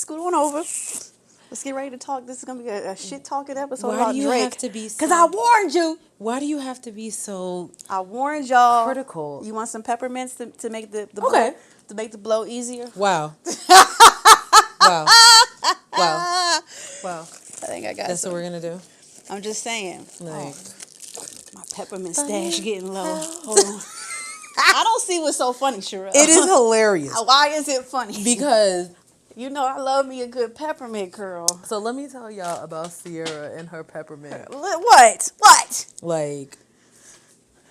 scoot on over. Let's get ready to talk. This is gonna be a shit talking episode Why about do you Drake. have to be so? Because I warned you. Why do you have to be so? I warned y'all. Critical. You want some peppermints to make the Okay. blow, to make the blow easier? Wow. Wow. Wow. Wow. I think I got. That's some. what we're gonna do. I'm just saying. Like, My peppermint stash getting low. Hold on. I don't see what's so funny, Sherelle. it is hilarious Why is it funny? because. You know I love me a good peppermint curl. So let me tell y'all about Sierra and her peppermint. What? What? Like,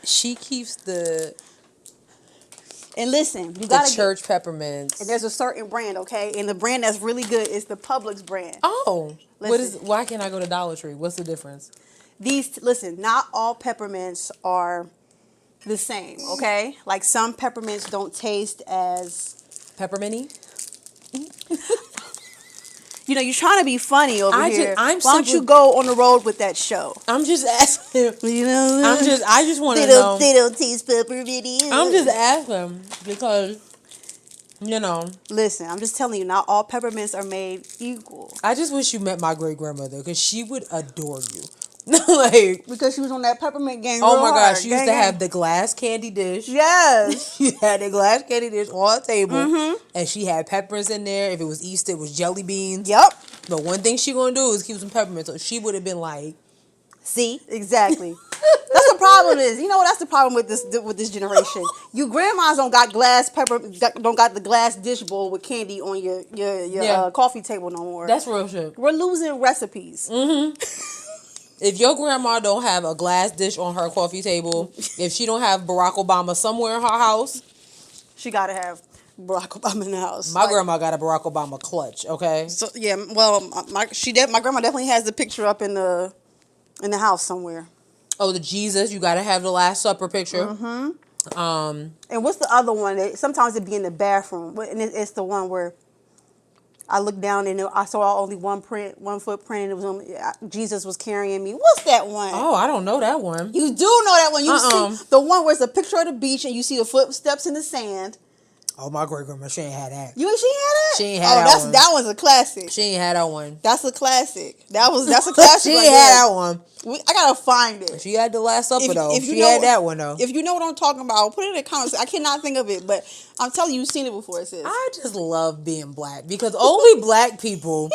she keeps the And listen, you gotta church peppermints. And there's a certain brand, okay? And the brand that's really good is the Publix brand. Oh, Listen. why can't I go to Dollar Tree? What's the difference? Listen, not all peppermints are the same, okay? Like some peppermints don't taste as Pepperminty? You know, you're trying to be funny over here. Why don't simply- you go on the road with that show? I'm just asking. You know, I just want to know. They don't taste pepperminty. I'm just asking because, you know. Listen, I'm just telling you, not all peppermints are made equal. I just wish you met my great grandmother because she would adore you. Like, Because she was on that peppermint game. oh real my hard. gosh, she used to have the glass candy dish. Yes. She had the glass candy dish on the table, and she had peppers in there. If it was Easter, it was jelly beans. Yep. But one thing she gonna do is keep some peppermint. So she would have been like, "See, Exactly. That's the problem. You know what? That's the problem with this generation. You grandmas don't got don't got the glass dish bowl with candy on your coffee table no more. that's real shit." We're losing recipes. If your grandma don't have a glass dish on her coffee table, if she don't have Barack Obama somewhere in her house, She got to have Barack Obama in the house. my grandma got a Barack Obama clutch. Okay, So yeah, well, my grandma definitely has the picture up in the house somewhere. oh, the Jesus, you gotta have the Last Supper picture. And what's the other one? Sometimes it be in the bathroom, and it's the one where I looked down and I saw only one footprint, and it was Jesus was carrying me. What's that one? Oh, I don't know that one. You do know that one. You see the one where it's a picture of the beach and you see the footsteps in the sand. Oh, my great grandma, she ain't had that. She ain't had that? She ain't had that one. That one's a classic. She ain't had that one. That's a classic. That's a classic. She right ain't had there. that one. I gotta find it. She had the Last Supper though. If you she know had that one though. If you know what I'm talking about, put it in the comments. I cannot think of it, but I'm telling you, you've seen it before, sis. I just love being black because only black people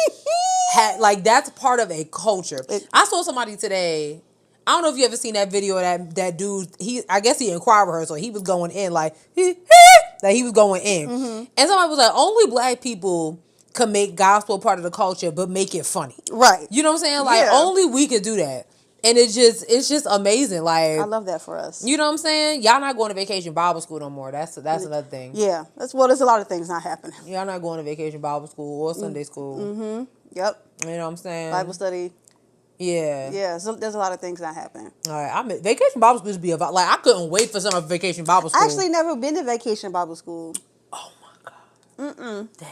had that's part of a culture. I saw somebody today. I don't know if you ever seen that video of that dude. I guess he in choir rehearsal. He was going in like he was going in, and somebody was like, only black people can make gospel part of the culture, but make it funny. Right. You know what I'm saying? Like only we could do that. And it's just amazing. Like I love that for us. You know what I'm saying? Y'all not going to vacation Bible school no more. That's another thing. Yeah. There's a lot of things not happening. Y'all not going to vacation Bible school or Sunday school. Mm-hmm. Yep. You know what I'm saying? Bible study. Yeah. Yeah. So there's a lot of things not happening. All right. Vacation Bible school used to be about I couldn't wait for summer vacation Bible school. I actually never been to vacation Bible school. Oh my God. Damn.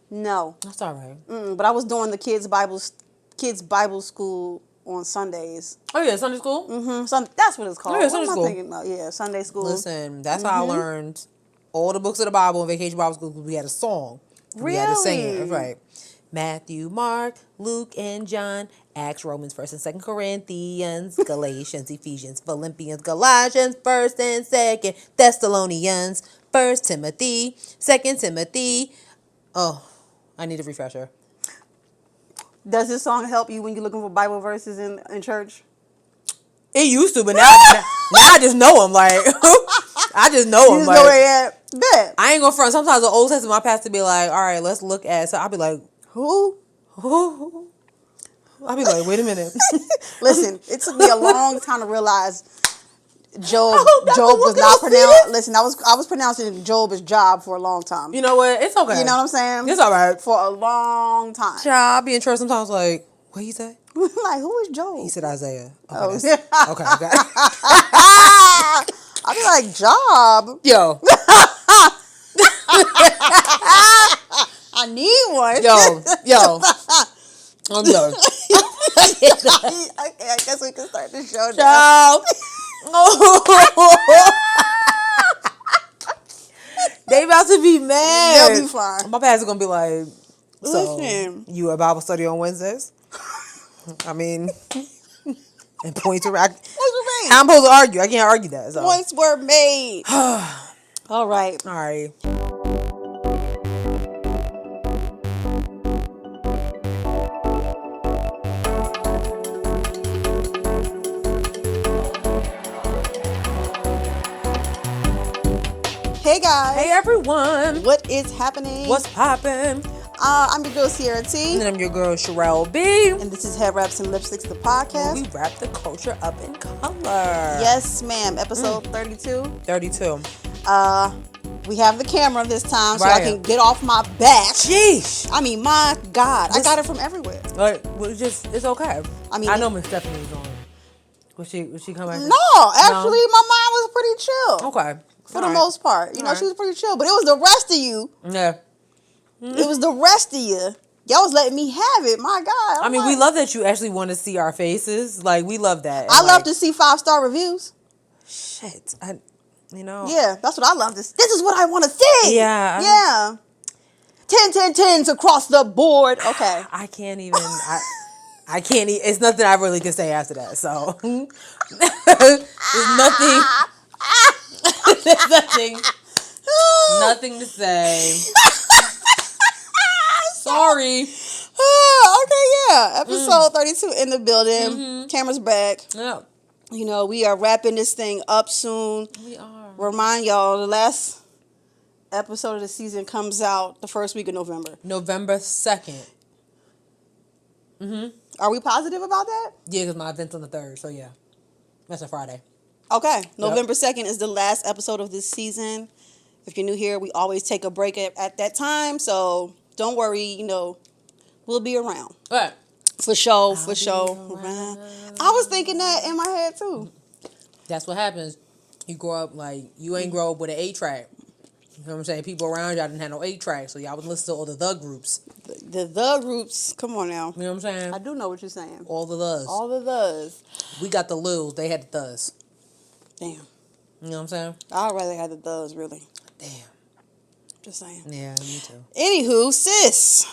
No. That's all right. But I was doing the kids Bible school on Sundays. Oh yeah, Sunday school. That's what it's called. Oh, yeah, Sunday what am school. I thinking about? Yeah, Sunday school. Listen, that's how I learned all the books of the Bible in vacation Bible school because we had a song. Really? We had to sing it. That's right. Matthew, Mark, Luke, and John, Acts, Romans, 1st and 2nd Corinthians, Galatians, Ephesians, Philippians, Colossians, 1st and 2nd Thessalonians, 1st Timothy, 2nd Timothy. Oh, I need a refresher. Does this song help you when you're looking for Bible verses in church? It used to, but now I just know them. Like I just know them. You just know where they at. Bet. I ain't gonna front. Sometimes the Old Testament, my pastor be like, "All right, let's look at." So I'll be like, Who? I'll be like, "Wait a minute." Listen, it took me a long time to realize Job was not pronounced. Listen, I was pronouncing Job as Job for a long time. You know what? It's okay. You know what I'm saying? It's all right. For a long time. Child, I be in church sometimes like, what he say? Like, who is Job? He said Isaiah. Okay, Oh. okay. I be like, Job? Yo. I need one. Yo. I'm done. Okay, I guess we can start the show now. Child. They about to be mad. They'll be fine. My pastor gonna be like, So, Listen. you a Bible study on Wednesdays? I mean, and points were... How I'm supposed to argue? I can't argue that. So. Points were made. All right. All right. Hey guys. Hey everyone. What is happening? What's poppin'? I'm your girl Sierra T. And I'm your girl Sherelle B. And this is Headwraps and Lipsticks, the podcast. We wrap the culture up in color. Yes, ma'am. Episode 32. 32. We have the camera this time, so Right. I can get off my back. Sheesh. I mean, my God, I got it from everywhere. Like, it's okay. I mean, I know Miss Stephanie was on. Was she coming? No, actually, my mind was pretty chill. Okay. For the most part. You know, she was pretty chill. But it was the rest of you. Yeah. It was the rest of you. Y'all was letting me have it. My God. I mean, we love that you actually want to see our faces. Like, we love that. I love to see 5-star reviews. Shit. Yeah, that's what I love. This is what I want to see. Yeah. Yeah. 10s across the board. Okay. I can't even. I can't. It's nothing I really can say after that. So there's nothing. There's nothing to say. Sorry. Okay, yeah. Episode 32 in the building. Mm-hmm. Camera's back. Yeah. You know, we are wrapping this thing up soon. We are. Remind y'all, the last episode of the season comes out the first week of November. November 2nd. Are we positive about that? Yeah, because my event's on the 3rd, so yeah. That's a Friday. Okay. November 2nd is the last episode of this season. If you're new here, we always take a break at that time, so don't worry, you know, we'll be around. All right. For sure. Around. I was thinking that in my head, too. That's what happens. You grow up, like, you ain't grow up with an 8-track. You know what I'm saying? People around y'all didn't have no 8-track, so y'all would listen to all the groups. The groups, come on now. You know what I'm saying? I do know what you're saying. All the thes. All the thes. We got the Lils, they had the thes. Damn. You know what I'm saying? I'd rather have the thes, really. Damn. Just saying. Yeah, me too. Anywho, sis,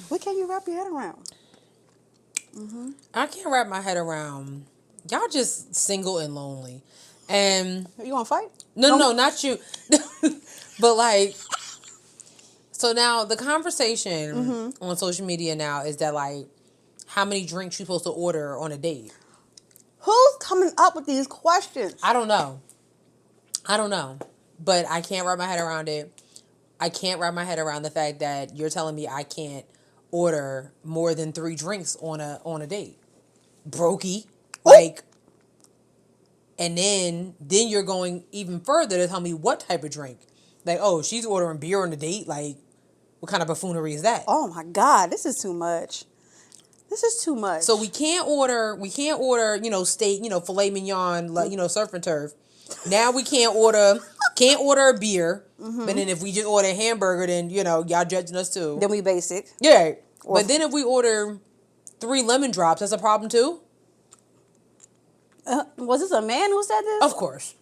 what can you wrap your head around? I can't wrap my head around. Y'all just single and lonely. And You want to fight? no, not you. But like, so now the conversation on social media now is that like, how many drinks you supposed to order on a date? Who's coming up with these questions? I don't know. But I can't wrap my head around it. I can't wrap my head around the fact that you're telling me I can't order more than 3 drinks on a date. Brokey. Like, and then you're going even further to tell me what type of drink. Like, oh, she's ordering beer on the date? Like, what kind of buffoonery is that? Oh my God, this is too much. So we can't order, steak, filet mignon, like, surf and turf. Now we can't order a beer. But then if we just order a hamburger, then, y'all judging us too. Then we basic. Yeah. But then if we order 3 lemon drops, that's a problem too? Was this a man who said this? Of course.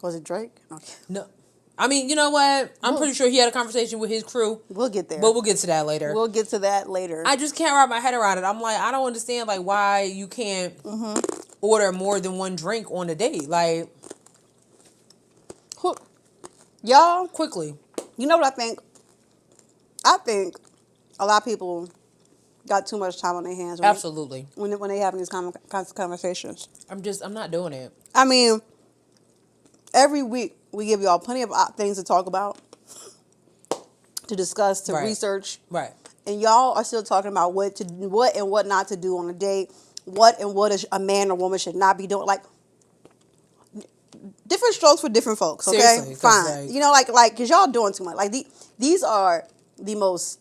Was it Drake? Okay. No. I mean, you know what? I'm pretty sure he had a conversation with his crew. We'll get there. But we'll get to that later. I just can't wrap my head around it. I'm like, I don't understand, like, why you can't order more than 1 drink on a date. Like, y'all, quickly. You know what I think? I think a lot of people got too much time on their hands. Absolutely. When they having these conversations. I'm not doing it. I mean, every week we give y'all plenty of things to talk about, to discuss, to research. Right. And y'all are still talking about what and what not to do on a date, what a man or woman should not be doing. Like, different strokes for different folks, okay? Seriously, fine. Because y'all doing too much. Like, these are the most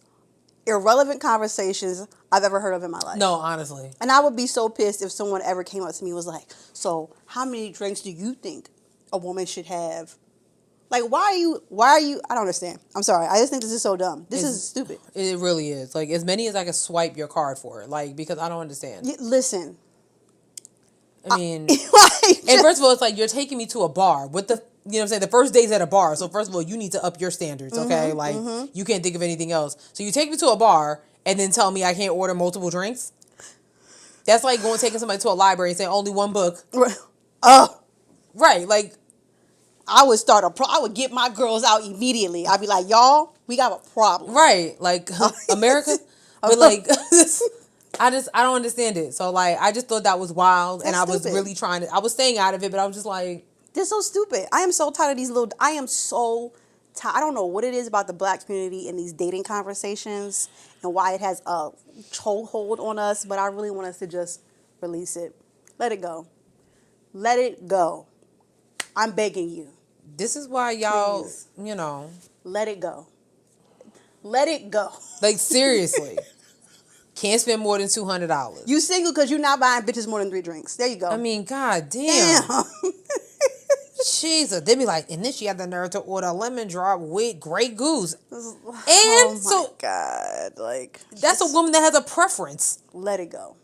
irrelevant conversations I've ever heard of in my life. No, honestly. And I would be so pissed if someone ever came up to me and was like, so how many drinks do you think a woman should have? Like, why are you, I don't understand. I'm sorry. I just think this is so dumb. This is stupid. It really is. Like, as many as I can swipe your card for. Like, because I don't understand. Listen. I mean, and first of all, it's like, you're taking me to a bar. What the you know what I'm saying, the first date's at a bar. So first of all, you need to up your standards, okay? Like, you can't think of anything else. So you take me to a bar and then tell me I can't order multiple drinks? That's like taking somebody to a library and saying only one book. Right, like. I would I would get my girls out immediately. I'd be like, y'all, we got a problem. Right, like, America? But, like, I don't understand it. So, like, I just thought that was wild. And I was really I was staying out of it, but I was just like. They're so stupid. I am so tired of these I am so tired. I don't know what it is about the black community and these dating conversations and why it has a chokehold on us, but I really want us to just release it. Let it go. Let it go. I'm begging you. This is why y'all, Please. you know. Let it go. Let it go. Like, seriously. Can't spend more than $200. You single because you're not buying bitches more than 3 drinks. There you go. I mean, god damn. Jesus. They be like, and then she had the nerve to order a lemon drop with Grey Goose. And my God. Like, that's a woman that has a preference. Let it go.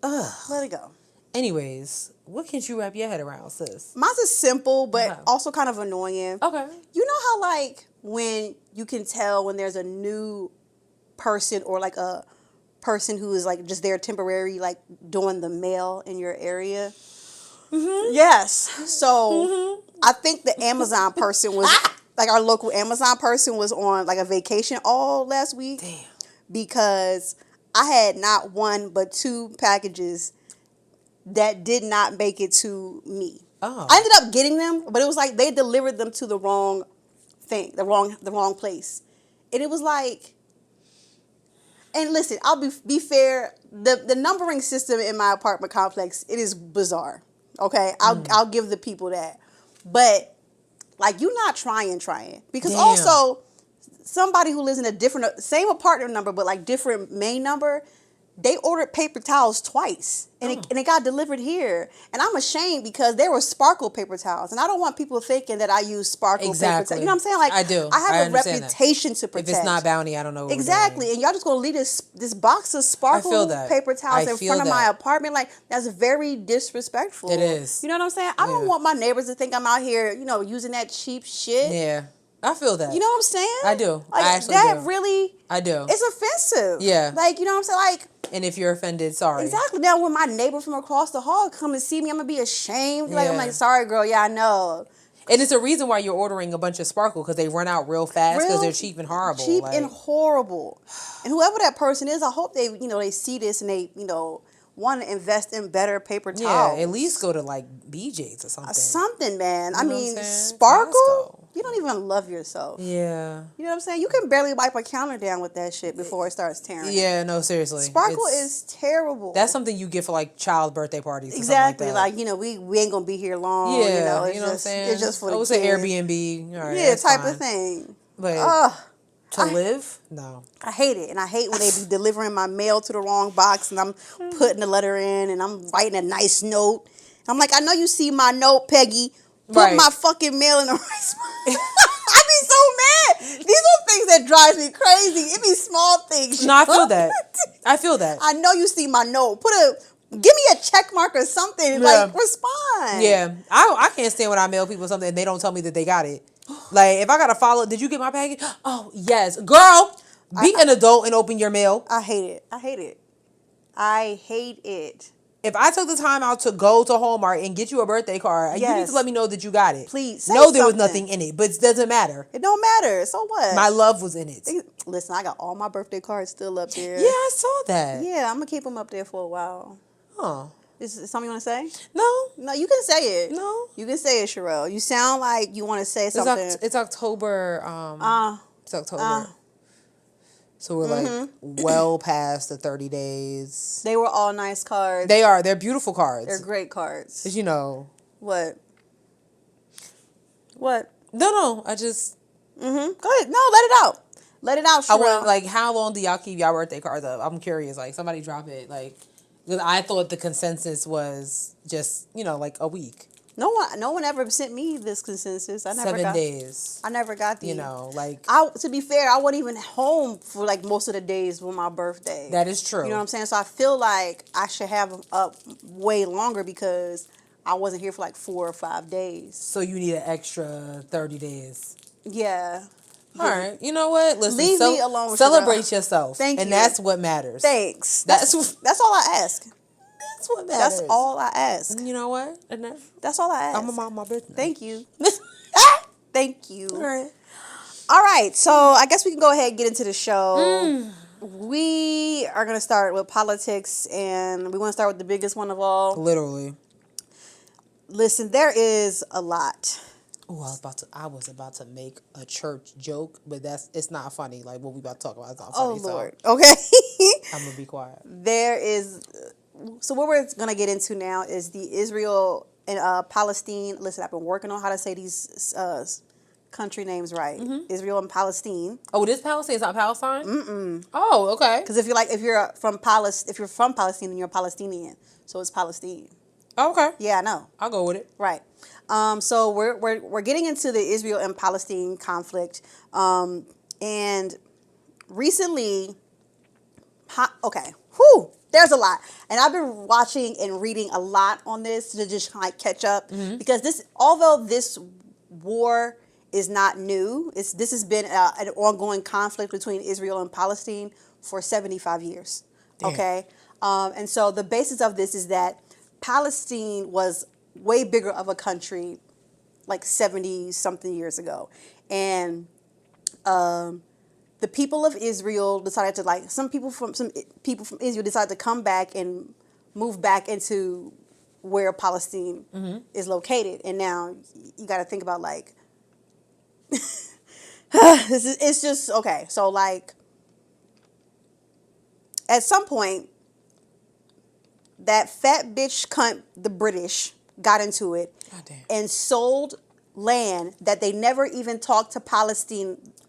Ugh. Let it go. Anyways, what can you wrap your head around, sis? Mine's is simple, but also kind of annoying. Okay. You know how, like, when you can tell when there's a new person or, like, a person who is, like, just there temporary, like, doing the mail in your area? Mm-hmm. Yes. So, I think the Amazon person was, like, our local Amazon person was on, like, a vacation all last week. Damn. Because I had not 1 but 2 packages that did not make it to me. Oh. I ended up getting them, but it was like they delivered them to the wrong thing, the wrong place. And it was like, and listen, I'll be fair, the numbering system in my apartment complex, it is bizarre. Okay? I'll give the people that. But like, you're not trying. Because also somebody who lives in a different same apartment number but like different main number, they ordered paper towels twice, and it got delivered here. And I'm ashamed because there were sparkle paper towels, and I don't want people thinking that I use sparkle paper towels. You know what I'm saying? Like, I do. I have a reputation to protect. If it's not Bounty, I don't know what exactly. And y'all just gonna leave this box of sparkle paper towels in front of my apartment? Like, that's very disrespectful. It is. You know what I'm saying? I don't want my neighbors to think I'm out here, using that cheap shit. Yeah. I feel that. You know what I'm saying? I do. Like, I actually that do. really. I do. It's offensive. Yeah. Like, you know what I'm saying? Like. And if you're offended, sorry. Exactly. Now, when my neighbor from across the hall come and see me, I'm going to be ashamed. Like, Yeah. I'm like, sorry, girl. Yeah, I know. And it's a reason why you're ordering a bunch of sparkle, because they run out real fast because they're cheap and horrible. Cheap and horrible. And whoever that person is, I hope they see this and they, want to invest in better paper towels. Yeah, at least go to like BJ's or something. Something, man. You know what I'm saying? Sparkle? You don't even love yourself. Yeah. You know what I'm saying? You can barely wipe a counter down with that shit before it starts tearing. Yeah, no, seriously. Sparkle is terrible. That's something you get for like child birthday parties. Exactly. Or something like, we ain't going to be here long. Yeah, it's you know what I'm saying? It's just for the kids. It's an Airbnb. All right, yeah, type fine. of thing. But to live? No. I hate it. And I hate when they be delivering my mail to the wrong box and I'm putting the letter in and I'm writing a nice note. I'm like, I know you see my note, Peggy. Put my fucking mail in the right spot. I be so mad. These are things that drive me crazy. It be small things. No, I feel that. I feel that. I know you see my note. Give me a check mark or something. Yeah. Like, respond. Yeah. I can't stand when I mail people something and they don't tell me that they got it. Like, if I got to follow, did you get my package? Oh, yes. Girl, be an adult and open your mail. I hate it. I hate it. If I took the time out to go to Hallmark and get you a birthday card, you need to let me know that you got it. Please. No, there was nothing in it, but it doesn't matter. It don't matter. So what? My love was in it. Listen, I got all my birthday cards still up there. Yeah, I saw that. Yeah, I'm going to keep them up there for a while. Huh. Is it something you want to say? No, you can say it. No. You can say it, Sherelle. You sound like you want to say something. It's October. It's October. So we're like well past the 30 days. They were all nice cards. They are. They're beautiful cards. They're great cards. But What? No. I just. Go ahead. No, let it out. Let it out, Sherelle. I want, like, how long do y'all keep y'all birthday cards up? I'm curious. Like, somebody drop it. Like, because I thought the consensus was just, like a week. No one ever sent me this consensus. I never 7 days. I never got the. To be fair, I wasn't even home for like most of the days for my birthday. That is true. You know what I'm saying? So I feel like I should have them up way longer because I wasn't here for like 4 or 5 days. So you need an extra 30 days. Yeah. All right. You know what? Listen, Leave me alone. Celebrate yourself. Thank you. And that's what matters. Thanks. That's all I ask. That's what matters. That's all I ask. You know what? That's all I ask. I'm going to mind my business. Thank you. Thank you. All right. All right. So I guess we can go ahead and get into the show. We are going to start with politics, and we want to start with the biggest one of all. Literally. Listen, there is a lot. Oh, I was about to make a church joke, but it's not funny. Like what we about to talk about is not funny. Oh Lord. So okay. I'm gonna be quiet. So what we're gonna get into now is the Israel and Palestine. Listen, I've been working on how to say these country names right. Israel and Palestine. Oh, this Palestine is not Palestine. Oh, okay. Because if you're from Palestine, then you're a Palestinian. So it's Palestine. Oh, okay. Yeah, I know. I'll go with it. Right. So we're getting into the Israel and Palestine conflict, and recently, there's a lot, and I've been watching and reading a lot on this to just like catch up because although this war is not new, this has been an ongoing conflict between Israel and Palestine for 75 years. Damn. Okay, and so the basis of this is that Palestine was way bigger of a country like 70 something years ago, and the people of Israel decided to some people from Israel decided to come back and move back into where Palestine is located. And now you got to think about like it's just okay. So like at some point, that fat bitch cunt, the British, got into it and sold land that they never even talked to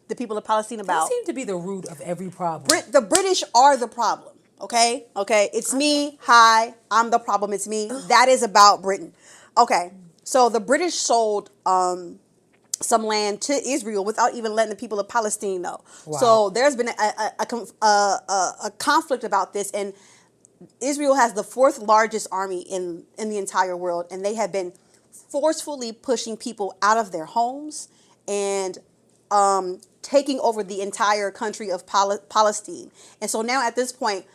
the people of Palestine about. That seems to be the root of every problem. The British are the problem. Okay? It's me. Hi, I'm the problem. It's me. That is about Britain. Okay. So the British sold some land to Israel without even letting the people of Palestine know. Wow. So there's been a conflict about this, and Israel has the 4th largest army in the entire world, and they have been forcefully pushing people out of their homes and taking over the entire country of Palestine. And so now at this point,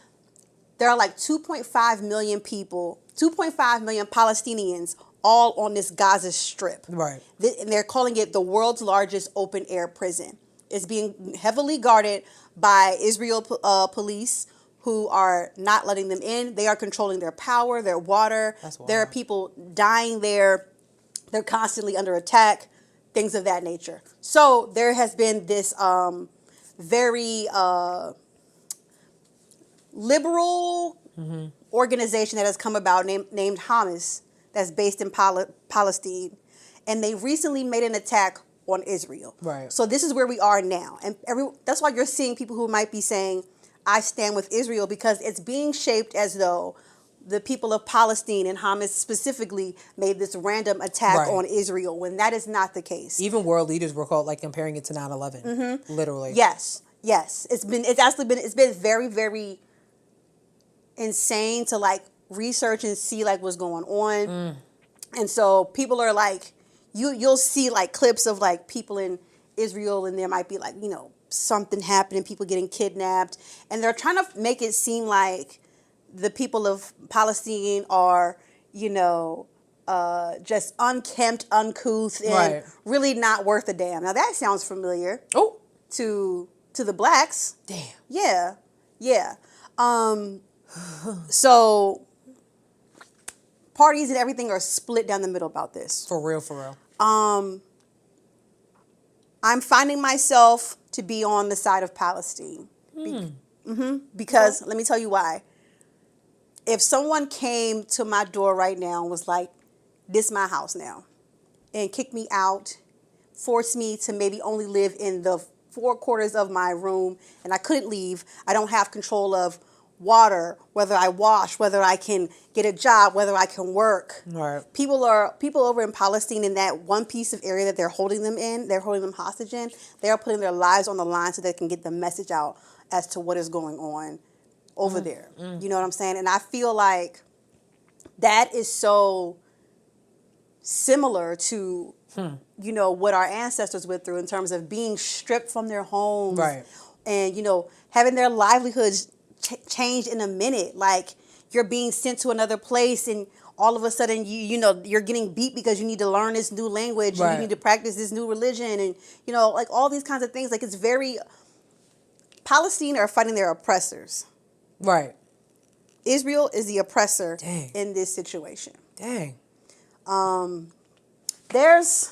there are like 2.5 million people, 2.5 million Palestinians all on this Gaza Strip. Right. And they're calling it the world's largest open air prison. It's being heavily guarded by Israel police, who are not letting them in. They are controlling their power, their water. There are people dying there. They're constantly under attack, things of that nature. So there has been this very liberal organization that has come about named Hamas, that's based in Palestine. And they recently made an attack on Israel. Right. So this is where we are now. And that's why you're seeing people who might be saying, I stand with Israel, because it's being shaped as though the people of Palestine and Hamas specifically made this random attack on Israel, when that is not the case. Even world leaders were called comparing it to 9/11. Literally. Yes. It's been very, very insane to like research and see like what's going on. And so people are like, you'll see like clips of like people in Israel, and there might be like, something happening, people getting kidnapped, and they're trying to make it seem like the people of Palestine are, just unkempt, uncouth, and really not worth a damn. Now that sounds familiar. Oh, to the blacks. Damn. Yeah. So parties and everything are split down the middle about this. For real. I'm finding myself to be on the side of Palestine. Because let me tell you why. If someone came to my door right now and was like, this is my house now, and kicked me out, forced me to maybe only live in the 4 quarters of my room, and I couldn't leave, I don't have control of water, whether I wash, whether I can get a job, whether I can work. Right. People over in Palestine, in that one piece of area that they're holding them hostage in, they are putting their lives on the line so they can get the message out as to what is going on over there. You know what I'm saying? And I feel like that is so similar to, you know, what our ancestors went through in terms of being stripped from their homes. Right. And, you know, having their livelihoods changed in a minute. Like, you're being sent to another place and all of a sudden, you know, you're getting beat because you need to learn this new language. Right. And you need to practice this new religion. And, you know, like all these kinds of things. Like, it's very... Palestine are fighting their oppressors. Right. Israel is the oppressor Dang. in this situation. Dang. There's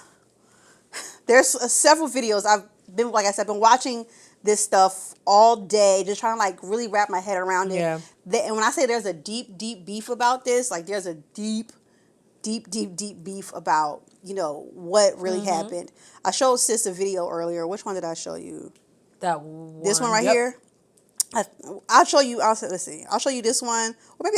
several videos. I've been, like I said, been watching this stuff all day, just trying to like really wrap my head around it. Yeah. And when I say there's a deep beef about this, like there's a deep beef about, you know, what really happened. I showed Sis a video earlier. Which one did I show you? That one. This one right here. I'll show you. Let's see. I'll show you this one. Or maybe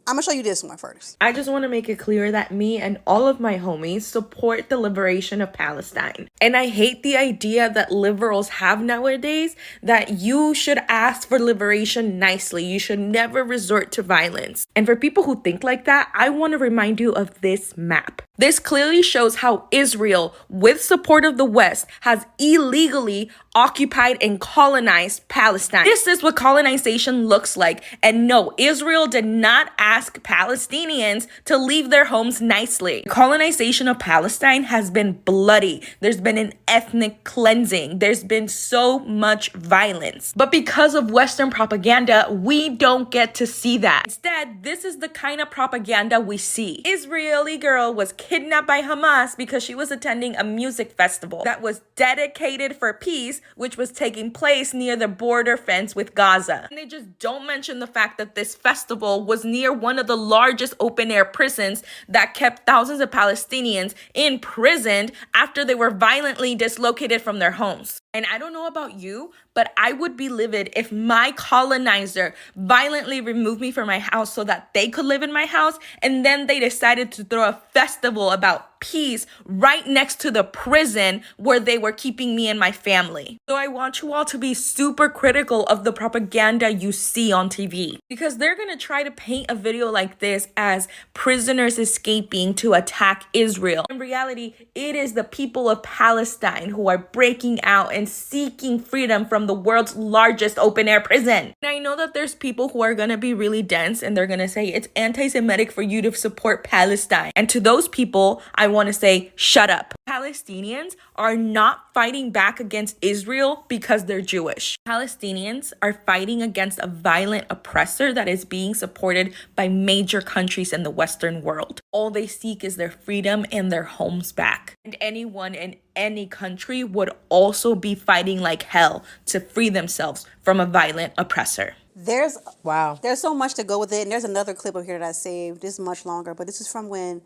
I'm going to show you this one first. I just want to make it clear that me and all of my homies support the liberation of Palestine. And I hate the idea that liberals have nowadays that you should ask for liberation nicely. You should never resort to violence. And for people who think like that, I want to remind you of this map. This clearly shows how Israel, with support of the West, has illegally occupied and colonized Palestine. This is what colonization looks like. And no, Israel did not ask Palestinians to leave their homes nicely. Colonization of Palestine has been bloody. There's been an ethnic cleansing. There's been so much violence. But because of Western propaganda, we don't get to see that. Instead, this is the kind of propaganda we see. Israeli girl was kidnapped by Hamas because she was attending a music festival that was dedicated for peace, which was taking place near the border fence with Gaza. And they just don't mention the fact that this festival was near one of the largest open-air prisons that kept thousands of Palestinians imprisoned after they were violently dislocated from their homes. And I don't know about you, but I would be livid if my colonizer violently removed me from my house so that they could live in my house, and then they decided to throw a festival about peace right next to the prison where they were keeping me and my family. So I want you all to be super critical of the propaganda you see on TV, because they're gonna try to paint a video like this as prisoners escaping to attack Israel. In reality, it is the people of Palestine who are breaking out and seeking freedom from the world's largest open-air prison. And I know that there's people who are gonna be really dense and they're gonna say it's anti-Semitic for you to support Palestine. And to those people, I want to say, shut up. Palestinians are not fighting back against Israel because they're Jewish. Palestinians are fighting against a violent oppressor that is being supported by major countries in the Western world. All they seek is their freedom and their homes back. And anyone in any country would also be fighting like hell to free themselves from a violent oppressor. There's Wow. There's so much to go with it, and there's another clip up here that I saved. This is much longer, but this is from when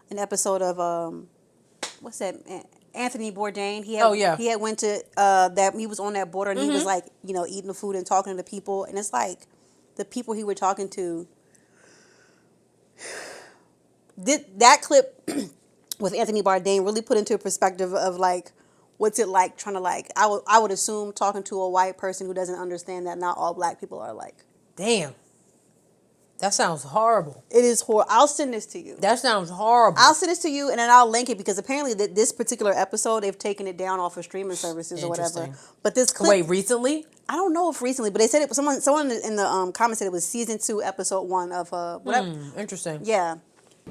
an episode of what's that? Anthony Bourdain. He had went to that. He was on that border, and he was like, you know, eating the food and talking to the people, and it's like the people he were talking to. That clip with Anthony Bourdain really put into a perspective of like, what's it like trying to like, I would assume talking to a white person who doesn't understand that not all black people are alike. Damn. That sounds horrible. It is horrible. I'll send this to you. That sounds horrible. I'll send this to you, and then I'll link it, because apparently this particular episode, they've taken it down off of streaming services or whatever. But this clip... Wait, recently? I don't know if recently, but they said it... Someone in the comments said it was season 2, episode 1 of... whatever. Interesting. Yeah.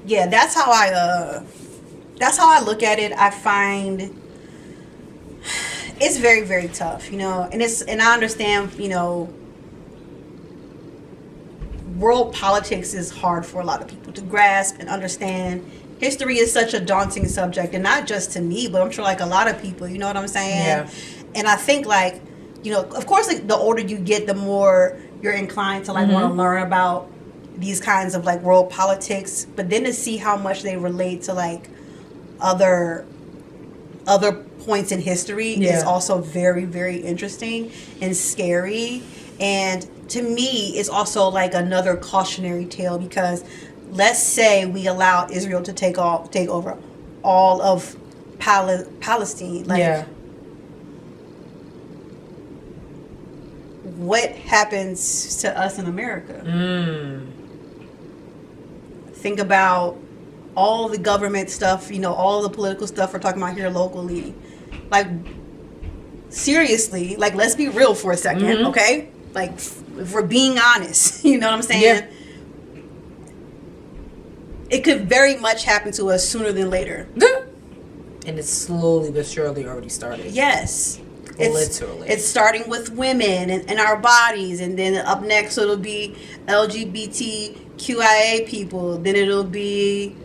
Yeah, that's how I look at it. I find... It's very, very tough, you know? And I understand, you know... World politics is hard for a lot of people to grasp and understand. History is such a daunting subject, and not just to me, but I'm sure like a lot of people, you know what I'm saying? Yeah. And I think like, you know, of course, like the older you get, the more you're inclined to like want to learn about these kinds of like world politics, but then to see how much they relate to like other points in history is also very, very interesting and scary. And to me, it's also like another cautionary tale, because let's say we allow Israel to take over all of Palestine. Like, what happens to us in America? Think about all the government stuff, all the political stuff we're talking about here locally, like, seriously, like, let's be real for a second, okay? Like, if we're being honest, you know what I'm saying? Yeah. It could very much happen to us sooner than later. And it's slowly but surely already started. Yes. Literally. It's starting with women and our bodies, and then up next it'll be LGBTQIA people. Then it'll be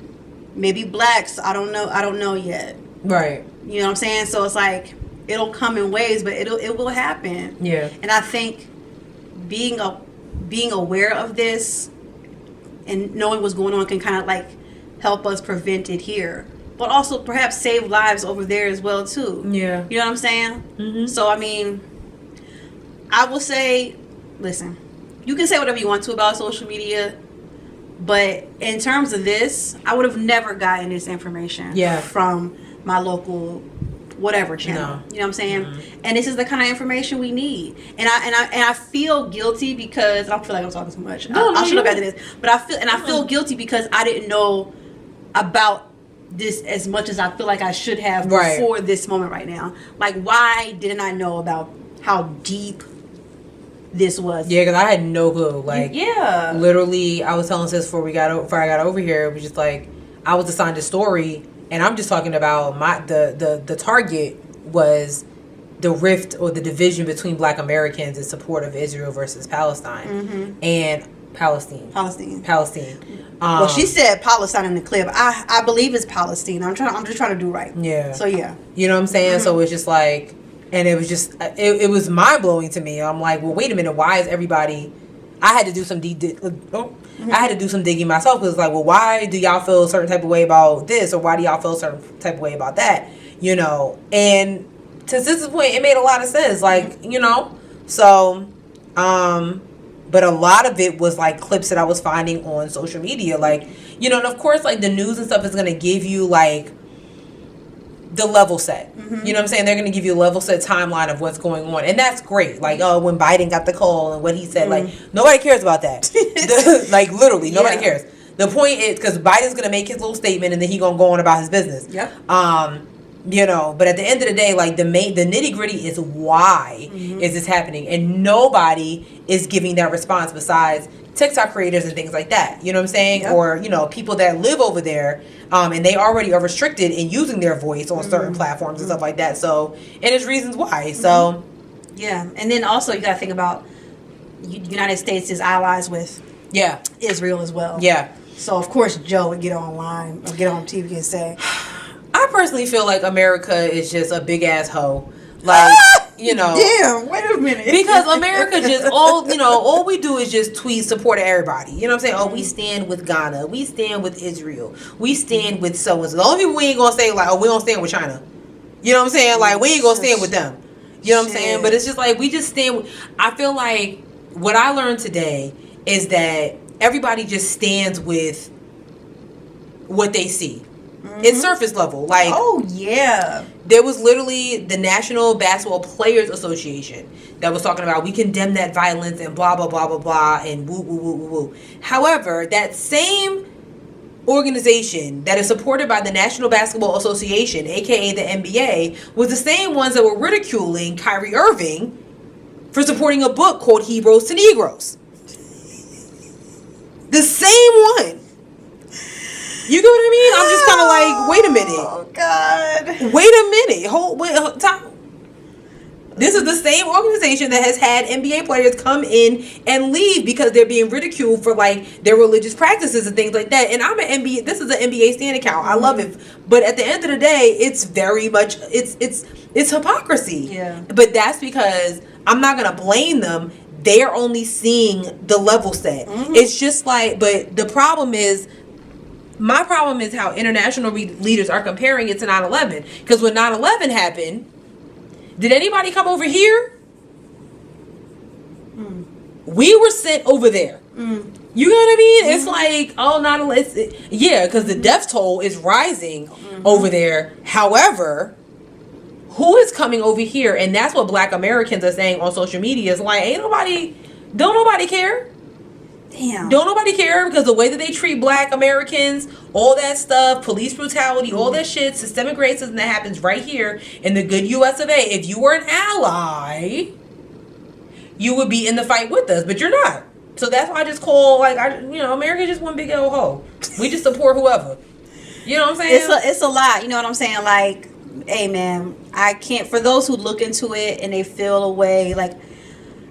maybe blacks. I don't know yet. Right. You know what I'm saying? So it's like it'll come in waves, but it will happen. Yeah. And I think being aware of this and knowing what's going on can kind of like help us prevent it here, but also perhaps save lives over there as well too. Yeah. You know what I'm saying? So I mean, I will say, listen, you can say whatever you want to about social media, but in terms of this, I would have never gotten this information from my local whatever channel. No. You know what I'm saying? And this is the kind of information we need. And I feel guilty because I don't feel like I'm talking too much. I should have gotten this, but I feel guilty because I didn't know about this as much as I feel like I should have before this moment right now. Like, why didn't I know about how deep this was? Yeah, because I had no clue. Like, yeah, literally, I was telling sis before I got over here, it was just like I was assigned a story, and I'm just talking about the target was the rift or the division between Black Americans in support of Israel versus Palestine and Palestine. Well, she said Palestine in the clip. I believe it's Palestine. I'm just trying to do right. Yeah. So yeah. You know what I'm saying? So it's just like, and it was just it was mind blowing to me. I'm like, well, wait a minute. Why is everybody? I had to do some I had to do some digging myself, because it's like, well, why do y'all feel a certain type of way about this, or why do y'all feel a certain type of way about that? You know, and to Sis's point, it made a lot of sense. Like, you know, so but a lot of it was like clips that I was finding on social media, like, you know, and of course, like, the news and stuff is gonna give you like the level set. You know what I'm saying? They're going to give you a level set timeline of what's going on. And that's great. Like, oh, when Biden got the call and what he said, like, nobody cares about that. Like, literally, nobody cares. The point is, because Biden's going to make his little statement and then he's going to go on about his business. Yep. You know, but at the end of the day, like, the nitty gritty is why is this happening? And nobody is giving that response besides TikTok creators and things like that. You know what I'm saying? Yep. Or, you know, people that live over there, and they already are restricted in using their voice on certain platforms and stuff like that. So, and there's reasons why. So, yeah. And then also you got to think about United States is allies with Israel as well. Yeah. So of course Joe would get online or get on TV and say, I personally feel like America is just a big ass hoe. Like, you know. Damn, wait a minute. Because America just all we do is just tweet support everybody. You know what I'm saying? Oh, we stand with Ghana. We stand with Israel. We stand with so and so. The only people we ain't gonna say, like, oh, we don't stand with China. You know what I'm saying? Like, we ain't gonna stand with them. You know what I'm saying? But it's just like we just stand with, I feel like what I learned today is that everybody just stands with what they see. It's surface level. Like, oh yeah, there was literally the National Basketball Players Association that was talking about we condemn that violence and blah blah blah blah blah and woo woo woo woo woo. However, that same organization that is supported by the National Basketball Association, aka the NBA, was the same ones that were ridiculing Kyrie Irving for supporting a book called Hebrews to Negroes. The same one. You get what I mean? I'm just kind of like, wait a minute. Oh God. Wait a minute. Time. This is the same organization that has had NBA players come in and leave because they're being ridiculed for like their religious practices and things like that. And I'm an NBA. This is an NBA stand account. I love it. But at the end of the day, it's very much it's hypocrisy. Yeah. But that's because I'm not gonna blame them. They're only seeing the level set. It's just like, but the problem is. My problem is how international leaders are comparing it to 9/11. Because when 9/11 happened, did anybody come over here? We were sent over there. You know what I mean? It's like, oh, 9/11. Yeah, because the death toll is rising over there. However, who is coming over here? And that's what Black Americans are saying on social media. It's like, don't nobody care. Damn. Don't nobody care because the way that they treat black Americans, all that stuff, police brutality, all that shit, systemic racism that happens right here in the good US of A. If you were an ally, you would be in the fight with us, but you're not. So that's why I just call, like, America's just one big old hoe. We just support whoever. You know what I'm saying? It's a lot. You know what I'm saying? Like, hey, man, I can't, for those who look into it and they feel a way, like,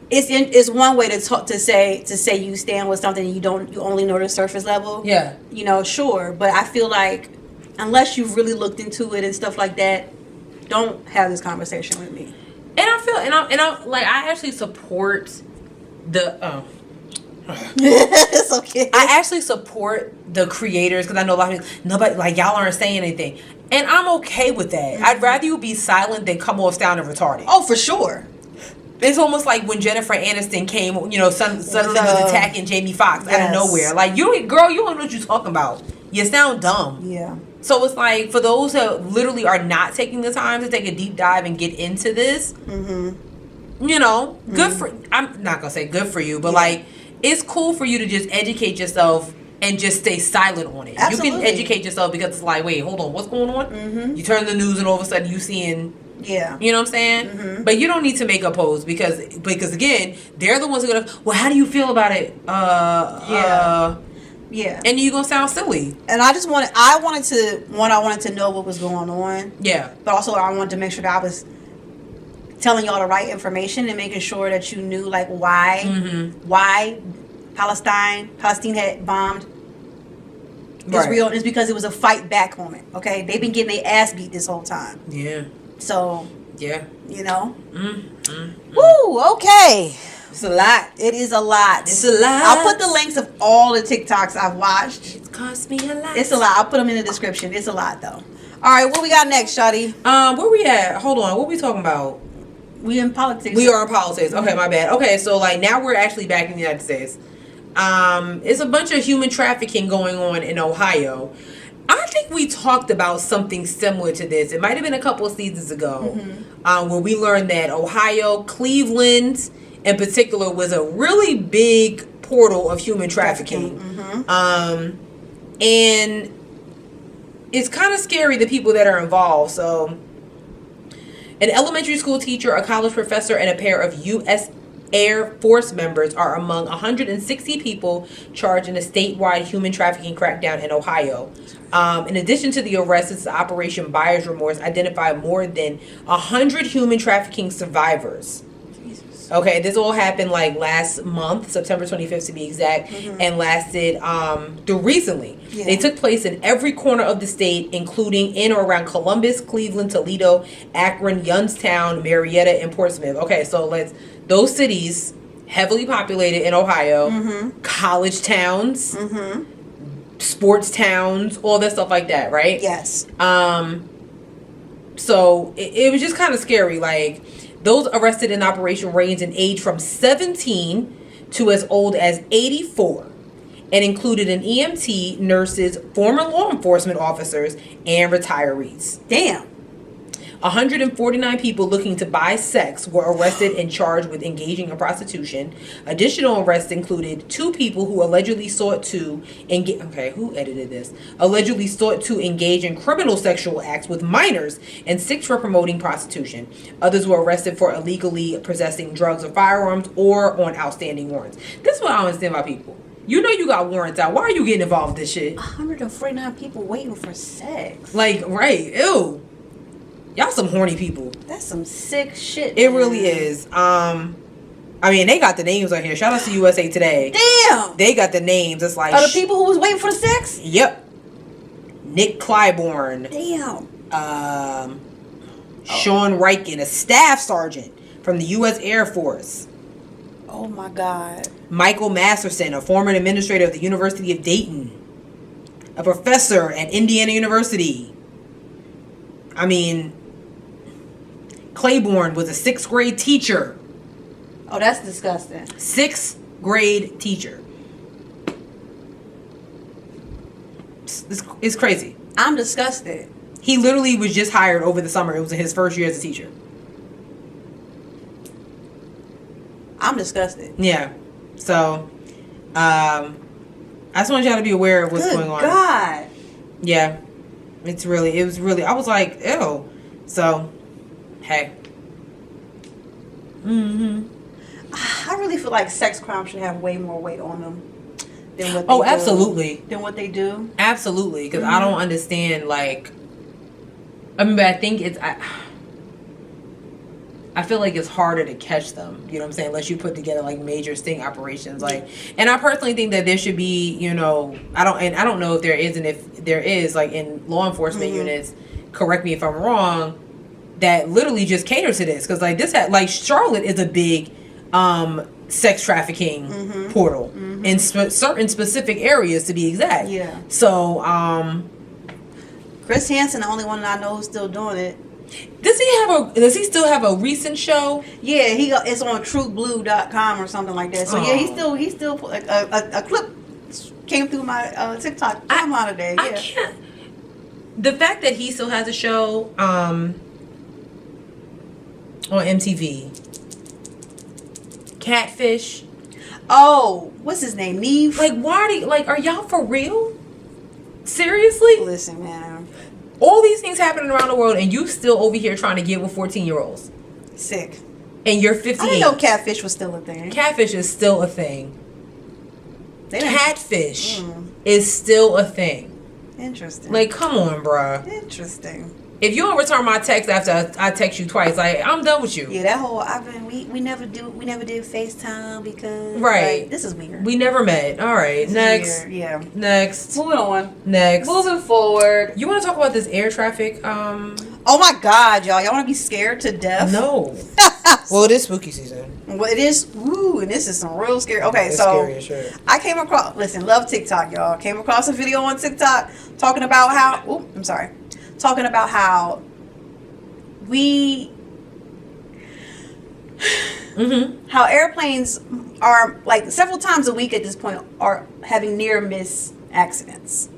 it's one way to talk, to say you stand with something and you only know the surface level. Yeah. Sure. But I feel like, unless you've really looked into it and stuff like that, don't have this conversation with me. And I feel, and I like, I actually support the, It's okay. I actually support the creators because I know a lot of people, nobody, like, y'all aren't saying anything. And I'm okay with that. Mm-hmm. I'd rather you be silent than come off sounding retarded. Oh, for sure. It's almost like when Jennifer Aniston came, suddenly was attacking Jamie Foxx out of nowhere. Like, you don't know what you're talking about. You sound dumb. Yeah. So it's like, for those who literally are not taking the time to take a deep dive and get into this, good for, I'm not going to say good for you, but like, it's cool for you to just educate yourself and just stay silent on it. Absolutely. You can educate yourself because it's like, wait, hold on, what's going on? Mm-hmm. You turn the news and all of a sudden you seeing, you know what I'm saying? Mm-hmm. But you don't need to make a post because again, they're the ones who are gonna, well, how do you feel about it? Yeah. And you're gonna sound silly. And I wanted to know what was going on. Yeah. But also I wanted to make sure that I was telling y'all the right information and making sure that you knew, like, why Palestine had bombed Israel. Is because it was a fight back moment. Okay, they've been getting their ass beat this whole time. Yeah. So yeah, Woo. Okay. It's a lot. It is a lot. It's a lot. I'll put the links of all the TikToks I've watched. It cost me a lot. It's a lot. I'll put them in the description. It's a lot though. All right, what we got next, Shawty? Where we at? Hold on. What we talking about? We in politics. We are in politics. Okay, my bad. Okay, so like now we're actually back in the United States. It's a bunch of human trafficking going on in Ohio. I think we talked about something similar to this. It might have been a couple of seasons ago, where we learned that Ohio, Cleveland in particular, was a really big portal of human trafficking. And it's kind of scary, the people that are involved. So an elementary school teacher, a college professor, and a pair of U.S. Air Force members are among 160 people charged in a statewide human trafficking crackdown in Ohio. In addition to the arrests, Operation Buyer's Remorse identified more than 100 human trafficking survivors. Okay, this all happened like last month, September 25th to be exact, and lasted through recently. Yeah. They took place in every corner of the state, including in or around Columbus, Cleveland, Toledo, Akron, Youngstown, Marietta, and Portsmouth. Okay, so those cities, heavily populated in Ohio, college towns, sports towns, all that stuff like that, right? Yes. So it was just kind of scary, like, those arrested in operation range in age from 17 to as old as 84 and included an EMT, nurses, former law enforcement officers, and retirees. Damn. 149 people looking to buy sex were arrested and charged with engaging in prostitution. Additional arrests included 2 people who allegedly sought to engage. Okay, who edited this? Allegedly sought to engage in criminal sexual acts with minors, and 6 for promoting prostitution. Others were arrested for illegally possessing drugs or firearms or on outstanding warrants. This is what I don't understand about people. You know you got warrants out. Why are you getting involved with this shit? 149 people waiting for sex. Like, right? Ew. Y'all some horny people. That's some sick shit. It really is. I mean, they got the names on here. Shout out to USA Today. Damn. They got the names. It's like, are the people who was waiting for the sex? Yep. Nick Clybourne. Damn. Sean Riken, a staff sergeant from the U.S. Air Force. Oh my God. Michael Masterson, a former administrator of the University of Dayton. A professor at Indiana University. I mean, Claiborne was a 6th grade teacher. Oh, that's disgusting. 6th grade teacher. It's crazy. I'm disgusted. He literally was just hired over the summer. It was his first year as a teacher. I'm disgusted. Yeah. So, I just want y'all to be aware of what's going on. God. Yeah. It was really, I was like, ew. So, hey. I really feel like sex crimes should have way more weight on them than what they Oh, do. absolutely. Than what they do. Absolutely. Because I don't understand, like, I mean, but I think I feel like it's harder to catch them, you know what I'm saying, unless you put together like major sting operations, like. And I personally think that there should be, you know, I don't know if there is, and if there is, like in law enforcement units, correct me if I'm wrong, that literally just cater to this, because like like Charlotte is a big sex trafficking portal in certain specific areas, to be exact. Yeah. So Chris Hansen, the only one that I know who's still doing it. Does he still have a recent show? Yeah, it's on truthblue.com or something like that. So yeah, he still a clip came through my TikTok timeline today. Yeah. I can't. The fact that he still has a show on MTV, Catfish. Oh, what's his name? Neve. Like, why are y'all for real? Seriously? Listen, man. All these things happening around the world, and you still over here trying to get with 14-year-olds. Sick. And you're 58. I didn't know catfish was still a thing. Catfish is still a thing. Catfish is still a thing. Interesting. Like, come on, bruh. Interesting. If you don't return my text after I text you twice, like, I'm done with you. Yeah, that whole we never did FaceTime because right. This is weird. We never met. All right, next. Yeah. Next. Moving on. Next. Moving forward. You want to talk about this air traffic? Oh my God, y'all! Y'all want to be scared to death? No. Well, it is spooky season. Well, it is. Ooh, and this is some real scary. Okay, it's so scary as shit. I came across. Listen, love TikTok, y'all. Came across a video on TikTok talking about how. Oh, I'm sorry. Talking about how we. How airplanes are like several times a week at this point are having near miss accidents.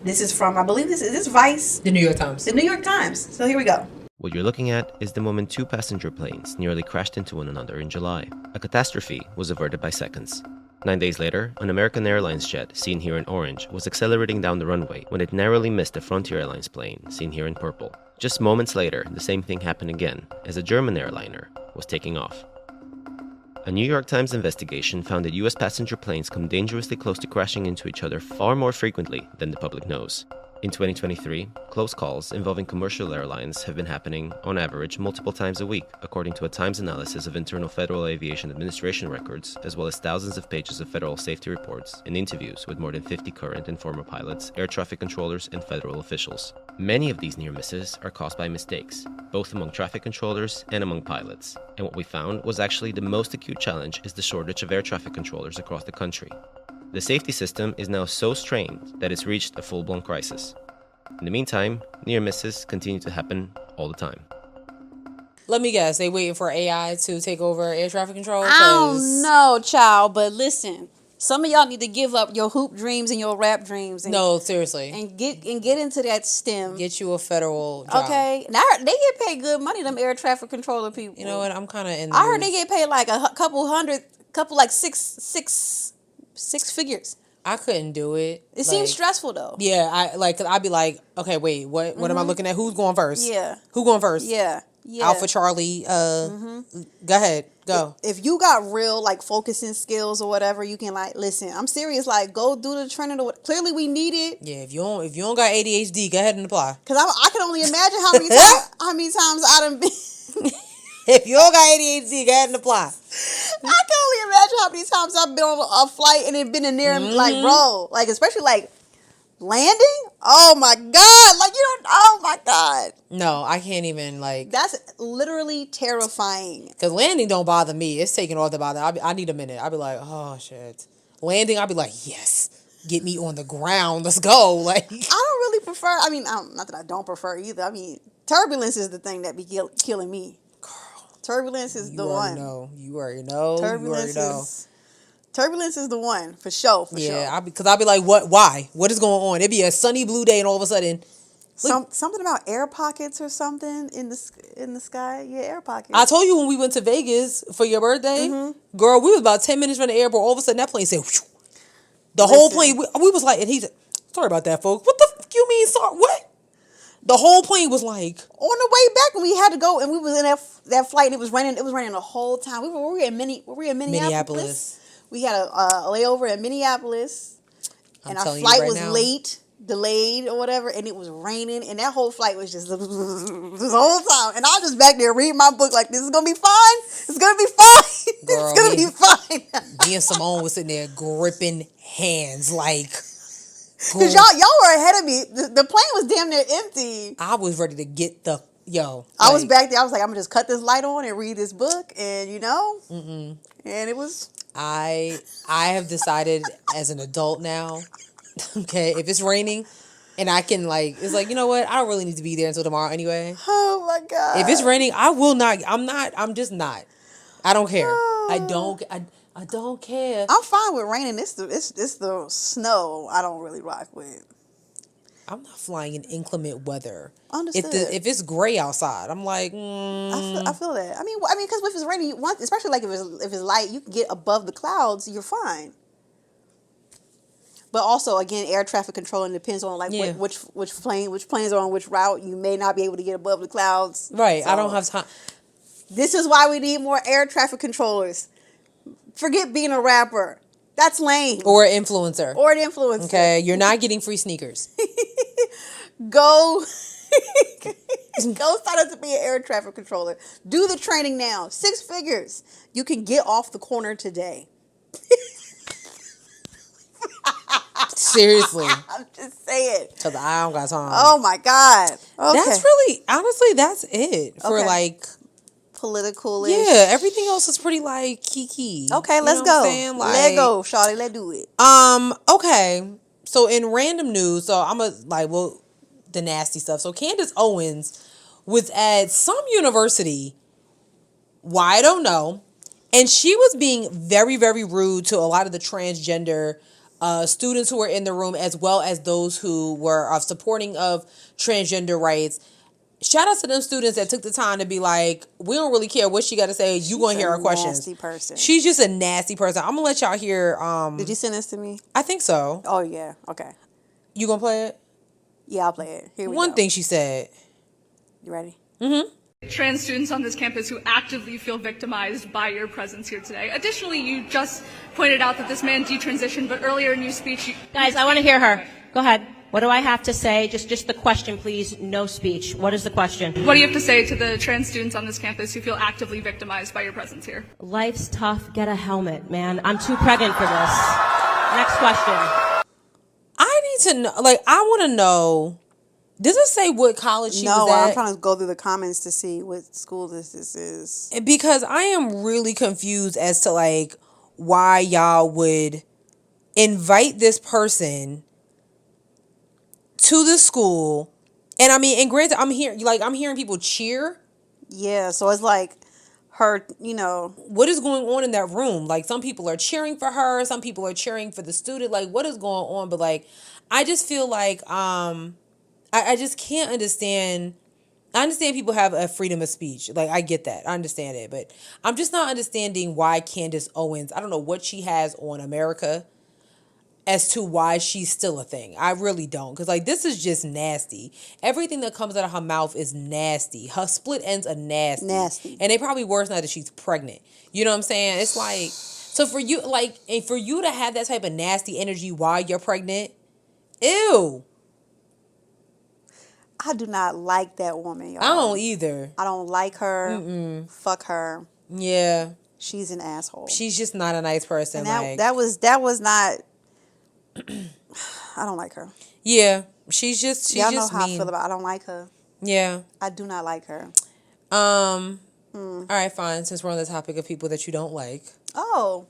This is from, I believe, this is Vice. The New York Times. The New York Times. So here we go. What you're looking at is the moment two passenger planes nearly crashed into one another in July. A catastrophe was averted by seconds. 9 days later, an American Airlines jet, seen here in orange, was accelerating down the runway when it narrowly missed a Frontier Airlines plane, seen here in purple. Just moments later, the same thing happened again, as a German airliner was taking off. A New York Times investigation found that US passenger planes come dangerously close to crashing into each other far more frequently than the public knows. In 2023, close calls involving commercial airlines have been happening, on average, multiple times a week, according to a Times analysis of internal Federal Aviation Administration records, as well as thousands of pages of federal safety reports and interviews with more than 50 current and former pilots, air traffic controllers, and federal officials. Many of these near misses are caused by mistakes, both among traffic controllers and among pilots. And what we found was actually the most acute challenge is the shortage of air traffic controllers across the country. The safety system is now so strained that it's reached a full-blown crisis. In the meantime, near misses continue to happen all the time. Let me guess, they waiting for AI to take over air traffic control? I don't know, child, but listen, some of y'all need to give up your hoop dreams and your rap dreams. And, no, seriously. And get into that STEM. Get you a federal job. Okay. Now, they get paid good money, them air traffic controller people. You know what? I'm kind of in I heard they get paid like a couple like six figures. I couldn't do it. It seems stressful though. Yeah, cause I'd be like, okay, wait, what am I looking at? Who's going first? Yeah. Who going first? Yeah. Alpha Charlie. Go ahead, go. If you got real like focusing skills or whatever, you can like listen. I'm serious. Like go do the training. Clearly we need it. Yeah. If you don't got ADHD, go ahead and apply. Cause I can only imagine how many times I done been. If you don't got ADHD, go ahead and apply. I can only imagine how many times I've been on a flight and it been in there like, bro, like especially like landing. Oh my God. Like you don't, oh my God. No, I can't even like. That's literally terrifying. Cause landing don't bother me. It's taking all the bother. I need a minute. I'll be like, oh shit. Landing, I'll be like, yes. Get me on the ground. Let's go. Like I don't really prefer, I mean, not that I don't prefer either. I mean, turbulence is the thing that be killing me. Turbulence is the one. You already know. Turbulence is the one for sure. Yeah, because I'll be like, what? Why? What is going on? It'd be a sunny blue day, and all of a sudden, something about air pockets or something in the sky. Yeah, air pockets. I told you when we went to Vegas for your birthday, girl. We was about 10 minutes from the airport. All of a sudden, that plane said, whoosh. The whole plane, we was like, and he's sorry about that, folks. What the fuck you mean, sorry? What? The whole plane was like on the way back, and we had to go, and we was in that flight, and it was raining. It was raining the whole time. We were in Minneapolis. We had a layover in Minneapolis, and our flight was late, delayed or whatever, and it was raining, and that whole flight was just this whole time. And I was just back there reading my book like, this is gonna be fine. It's gonna be fine. Girl, it's gonna be fine. Me and Simone was sitting there gripping hands like. Because y'all were ahead of me. The plane was damn near empty. I was ready to get the I was back there. I was like, I'm gonna just cut this light on and read this book, and and it was. I have decided as an adult now, okay, if it's raining, and I can it's like, you know what, I don't really need to be there until tomorrow anyway. Oh my God! If it's raining, I will not. I'm just not. I don't care. I don't care. I'm fine with raining. It's the snow I don't really rock with. I'm not flying in inclement weather. Understood. If it's gray outside, I'm like, I feel that. I mean, because if it's raining, especially like if it's light, you can get above the clouds. You're fine. But also, again, air traffic control, and depends on which planes are on which route. You may not be able to get above the clouds. Right. So, I don't have time. This is why we need more air traffic controllers. Forget being a rapper. That's lame. Or an influencer. Okay, you're not getting free sneakers. Go sign up to be an air traffic controller. Do the training now. 6 figures. You can get off the corner today. Seriously. I'm just saying. Because I don't got time. Oh my God. Okay. That's really, honestly, that's it for political. Yeah, everything else is pretty kiki. Okay, let's go. Let go, shawty. Let's do it. Okay. So in random news, so I'm the nasty stuff. So Candace Owens was at some university. Why I don't know. And she was being very, very rude to a lot of the transgender students who were in the room, as well as those who were supporting of transgender rights. Shout out to them students that took the time to be like, we don't really care what she got to say. You going to hear her questions. Nasty person. She's just a nasty person. I'm going to let y'all hear. Did you send this to me? I think so. Oh, yeah. Okay. You going to play it? Yeah, I'll play it. Here we go. One thing she said. You ready? Mm-hmm. Trans students on this campus who actively feel victimized by your presence here today. Additionally, you just pointed out that this man detransitioned, but earlier in your speech... Guys, I want to hear her. Go ahead. What do I have to say? Just the question, please. No speech. What is the question? What do you have to say to the trans students on this campus who feel actively victimized by your presence here? Life's tough. Get a helmet, man. I'm too pregnant for this. Next question. I need to know, I want to know, does it say what college she was at? No, I'm trying to go through the comments to see what school this is. Because I am really confused as to, why y'all would invite this person to the school. And I mean, and granted, I'm hearing people cheer. Yeah, so it's like her, What is going on in that room? Some people are cheering for her, some people are cheering for the student. What is going on? But I just feel I just can't understand. I understand people have a freedom of speech. I get that. I understand it. But I'm just not understanding why Candace Owens, I don't know what she has on America as to why she's still a thing. I really don't. Because, this is just nasty. Everything that comes out of her mouth is nasty. Her split ends are nasty. Nasty. And they probably worse now that she's pregnant. You know what I'm saying? It's so for you, and for you to have that type of nasty energy while you're pregnant, ew. I do not like that woman, y'all. I don't either. I don't like her. Fuck her. Yeah. She's an asshole. She's just not a nice person. And that was not... I don't like her. Yeah. She's just Y'all know how mean. I feel about I don't like her. Yeah. I do not like her. All right, fine. Since we're on the topic of people that you don't like. Oh.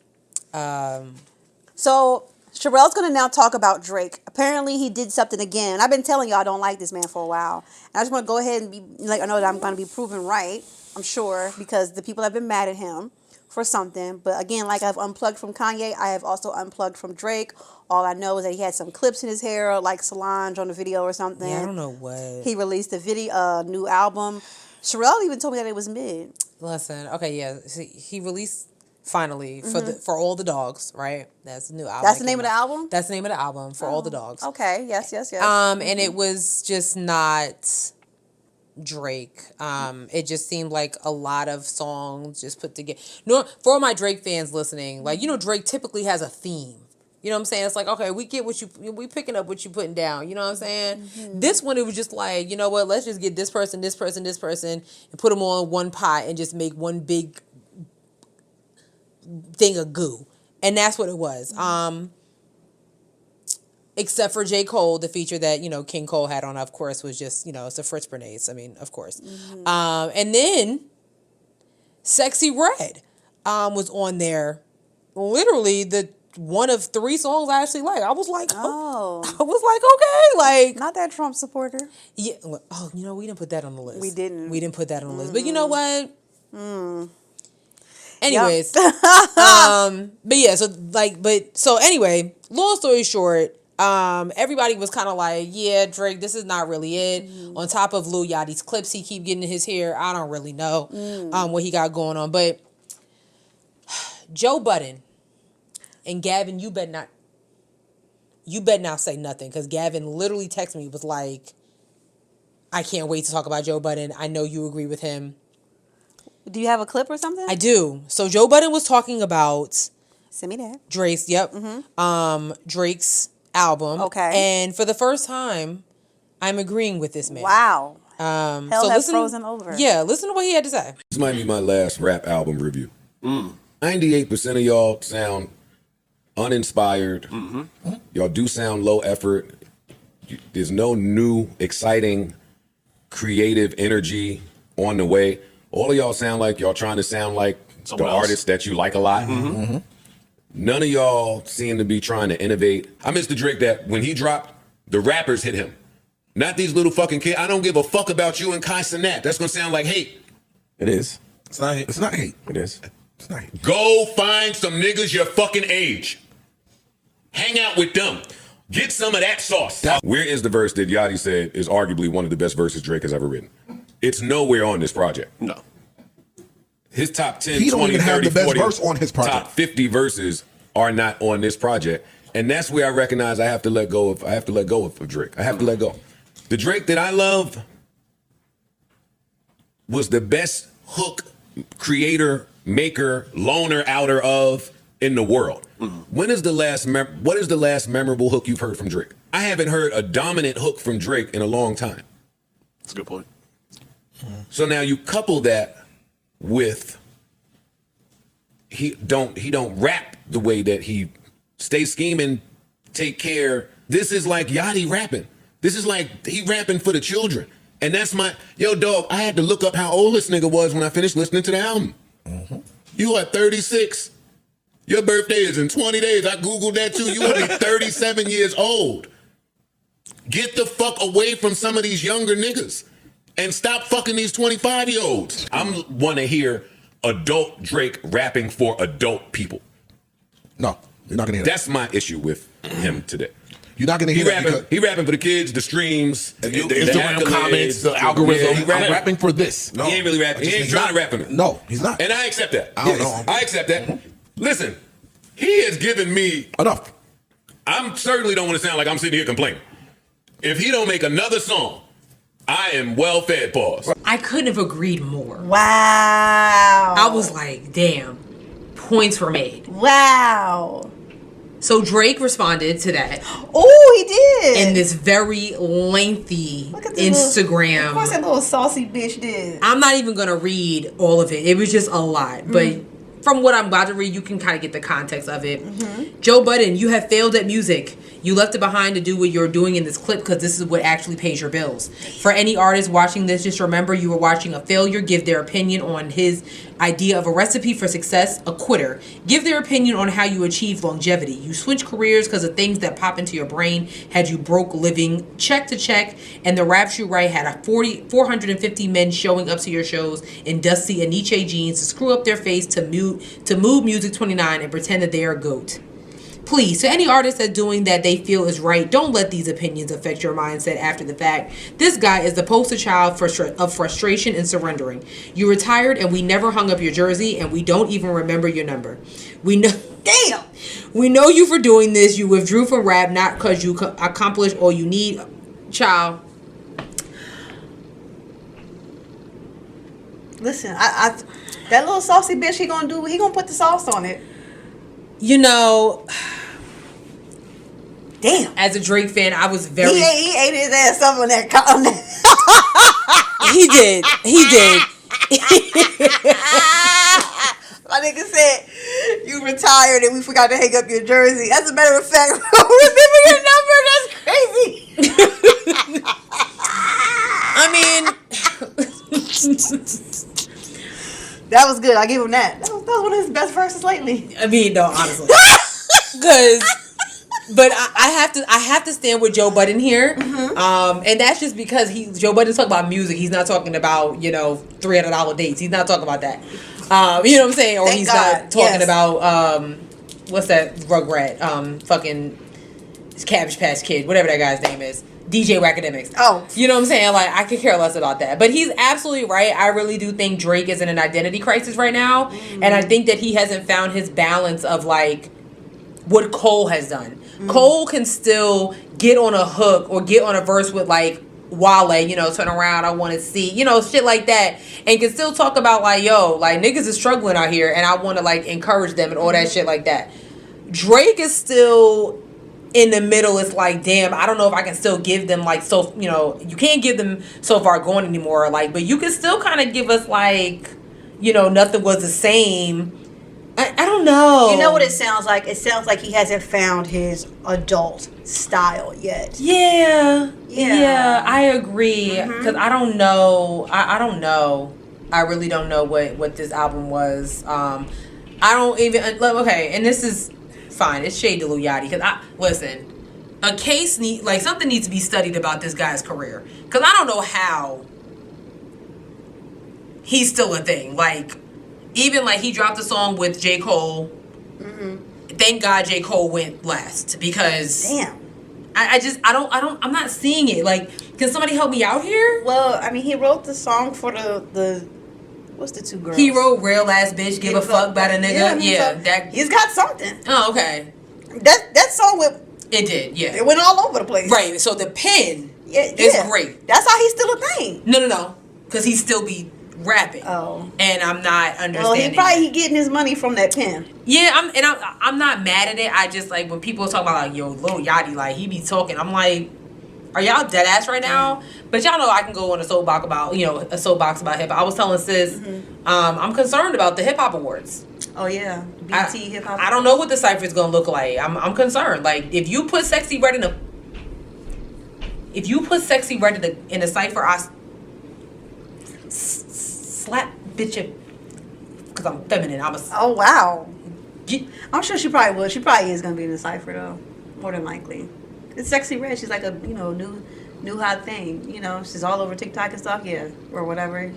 So... Sherelle's going to now talk about Drake. Apparently, he did something again. I've been telling y'all I don't like this man for a while. And I just want to go ahead and I know that I'm going to be proven right, I'm sure, because the people have been mad at him for something. But again, I've unplugged from Kanye, I have also unplugged from Drake. All I know is that he had some clips in his hair, like Solange on the video or something. Yeah, I don't know what. He released a new album. Sherelle even told me that it was mid. Listen, okay, yeah. See, he released finally for all the dogs, right? That's the new album. That's the name of the album? That's the name of the album, For All the Dogs. Okay, yes. And it was just not Drake. It just seemed like a lot of songs just put together. No, for all my Drake fans listening, like, you know, Drake typically has a theme. You know what I'm saying? It's like, okay, we get we picking up what you putting down. You know what I'm saying? Mm-hmm. This one, it was just like, you know what? Let's just get this person, and put them all in one pot and just make one big thing of goo. And that's what it was. Except for J. Cole, the feature that, you know, King Cole had on, of course, was just, you know, it's the Fritz Grenades. I mean, of course. Mm-hmm. And then Sexy Red was on there. Literally the one of 3 songs I actually like. I was like, okay, like, not that Trump supporter. Yeah. Oh, you know, we didn't put that on the list. We didn't put that on the list. But you know what? Anyways, but yeah, so anyway, long story short, everybody was kind of like, yeah, Drake, this is not really it. On top of Lil Yachty's clips he keep getting in his hair, I don't really know what he got going on. But Joe Budden and Gavin, you better not say nothing, because Gavin literally texted me, was like, I can't wait to talk about Joe Budden. I know you agree with him. Do you have a clip or something? I do. So Joe Budden was talking about Send me that. Drake's, Drake's album. Okay. And for the first time, I'm agreeing with this man. Wow. Hell has listen, frozen over. Yeah, listen to what he had to say. This might be my last rap album review. 98% of y'all sound uninspired. Y'all do sound low effort. There's no new, exciting, creative energy on the way. All of y'all sound like y'all trying to sound like the artists that you like a lot. None of y'all seem to be trying to innovate. I miss the Drake that when he dropped, the rappers hit him. Not these little fucking kids. I don't give a fuck about you and Kai Cenat. That's gonna sound like hate. It is. It's not hate. It is. It's not hate. Go find some niggas your fucking age. Hang out with them. Get some of that sauce. Where is the verse that Yachty said is arguably one of the best verses Drake has ever written? It's nowhere on this project. No. His top 10, He don't 20, even 30, have the best 40, verse on his project. top 50 verses are not on this project. And that's where I recognize I have to let go of Drake. I have to let go. The Drake that I love was the best hook creator, maker, loner outer of in the world. What is the last memorable hook you've heard from Drake? I haven't heard a dominant hook from Drake in a long time. That's a good point. So now you couple that with he don't rap the way that he stay scheming, take care. This is like Yachty rapping. This is like he rapping for the children. And that's yo dog, I had to look up how old this nigga was when I finished listening to the album. You are 36. Your birthday is in 20 days. I Googled that too. You only 37 years old. Get the fuck away from some of these younger niggas and stop fucking these 25-year-olds. I want to hear adult Drake rapping for adult people. No, you're not gonna hear that. That's my issue with him today. You're not gonna hear that. He rapping for the kids, the streams, the Instagram comments, the algorithm. Yeah, I'm rapping for this. No, he ain't really rapping. He ain't trying to rap for me. No, he's not. And I accept that. I don't know. I accept that. Listen, he has given me enough. I certainly don't want to sound like I'm sitting here complaining. If he don't make another song, I am well fed. Pause. I couldn't have agreed more. Wow. I was like, damn, points were made. Wow. So Drake responded to that. Oh, he did. In this very lengthy Instagram. Of course that little saucy bitch did. I'm not even going to read all of it. It was just a lot. But from what I'm about to read, you can kind of get the context of it. Joe Budden, you have failed at music. You left it behind to do what you're doing in this clip because this is what actually pays your bills. For any artist watching this, just remember you were watching a failure give their opinion on his idea of a recipe for success, a quitter. Give their opinion on how you achieve longevity. You switch careers because of things that pop into your brain, had you broke living check to check, and the raps you write had 450 men showing up to your shows in dusty Aniche jeans to screw up their face to Mood Music 29 and pretend that they are a goat. please, to any artist that's doing that they feel is right, don't let these opinions affect your mindset after the fact. This guy is the poster child of frustration and surrendering. You retired and we never hung up your jersey and we don't even remember your number. We know, damn, we know you for doing this. You withdrew from rap not because you accomplished all you need, child. Listen, I that little saucy bitch, he gonna put the sauce on it. You know, damn. As a Drake fan, I was very. He ate his ass up on that. He did. My nigga said, you retired and we forgot to hang up your jersey. As a matter of fact, remember your number? That's crazy. I mean, that was good. I give him that. That was one of his best verses lately. I mean, no, honestly. But I have to stand with Joe Budden here, and that's just because Joe Budden's talking about music. He's not talking about $300 dates. He's not talking about that. You know what I'm saying? Or he's not talking about what's that Rugrat? Fucking Cabbage Patch Kid, whatever that guy's name is. DJ Academics. Oh. You know what I'm saying? Like, I could care less about that. But he's absolutely right. I really do think Drake is in an identity crisis right now. And I think that he hasn't found his balance of, like, what Cole has done. Cole can still get on a hook or get on a verse with, like, Wale, turn around, I want to see, shit like that. And can still talk about, like, yo, like, niggas is struggling out here and I want to, like, encourage them and all that shit like that. Drake is still in the middle. It's like, damn, I don't know if I can still give them, like, so, you can't give them So Far Gone anymore, like, but you can still kind of give us, like, Nothing Was the Same. I don't know. You know what it sounds like? It sounds like he hasn't found his adult style yet. Yeah, I agree. Because I don't know. I don't know. I really don't know what this album was. I don't even, okay, and this is fine. It's shade to Lil Yachty. Because listen, a case something needs to be studied about this guy's career. Because I don't know how he's still a thing. Like, even like he dropped a song with J. Cole. Thank God J. Cole went last because damn, I'm not seeing it. Like, can somebody help me out here? Well, I mean, he wrote the song for the what's the two girls? He wrote Real Ass Bitch, Give a Fuck About a Nigga. Yeah, he's got something. Oh, okay. That song it did, yeah. It went all over the place. Right. So the pen is great. That's how he's still a thing. No. Because he still be rapping. Oh. And I'm not understanding. Well, he getting his money from that pen. Yeah, I'm not mad at it. I just, like, when people talk about, like, yo, Lil Yachty, like, he be talking, I'm like, are y'all dead ass right now? But y'all know I can go on a soapbox about hip hop. I was telling sis, I'm concerned about the hip hop awards. Oh yeah, BT hip hop. I don't know what the cipher is gonna look like. I'm concerned. Like, if you put Sexy Red in a cipher, I slap bitch up because I'm feminine. Oh wow. I'm sure she probably will. She probably is gonna be in the cipher though, more than likely. It's Sexy Red. She's like a new hot thing. She's all over TikTok and stuff. Yeah, or whatever.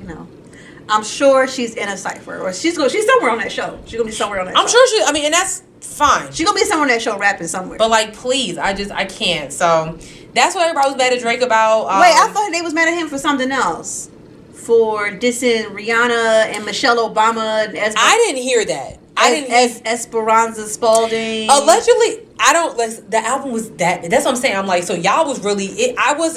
I'm sure she's in a cipher, or she's somewhere on that show. She's gonna be somewhere on that show. I'm sure and that's fine. She's gonna be somewhere on that show rapping somewhere. But, like, please, I can't. So that's what everybody was mad at Drake about. Wait, I thought they was mad at him for something else. For dissing Rihanna and Michelle Obama. And I didn't hear that. Esperanza Spalding. Allegedly, the album was that. That's what I'm saying. I'm like, so y'all was really. I was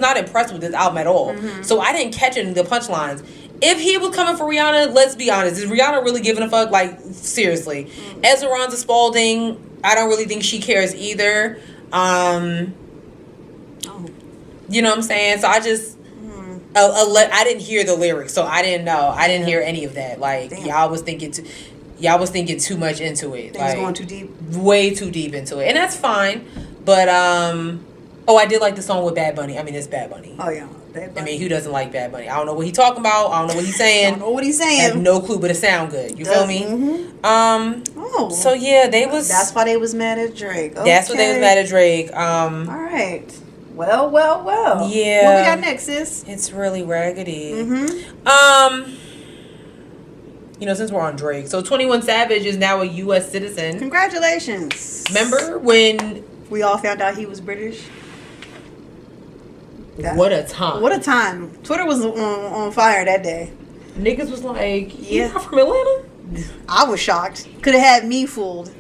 not impressed with this album at all. So I didn't catch it in the punchlines. If he was coming for Rihanna, let's be honest. Is Rihanna really giving a fuck? Like, seriously. Esperanza Spalding, I don't really think she cares either. You know what I'm saying? So I just. I didn't hear the lyrics, so I didn't know. I didn't hear any of that. Like, y'all was thinking too much into it. Like, going too deep, way too deep into it, and that's fine. But I did like the song with Bad Bunny. I mean, it's Bad Bunny. Oh yeah, Bad Bunny. I mean, who doesn't like Bad Bunny? I don't know what he's talking about. I don't know what he's saying. I don't know what he's saying. I have no clue, but it sound good. You feel me? So yeah, that's why they was mad at Drake. Okay. That's what they was mad at Drake. All right. Well. Yeah. What we got next, sis? It's really raggedy. since we're on Drake. So 21 Savage is now a U.S. citizen. Congratulations. Remember when we all found out he was British? What a time. What a time. Twitter was on fire that day. Niggas was like, you're not from Atlanta? I was shocked. Could have had me fooled.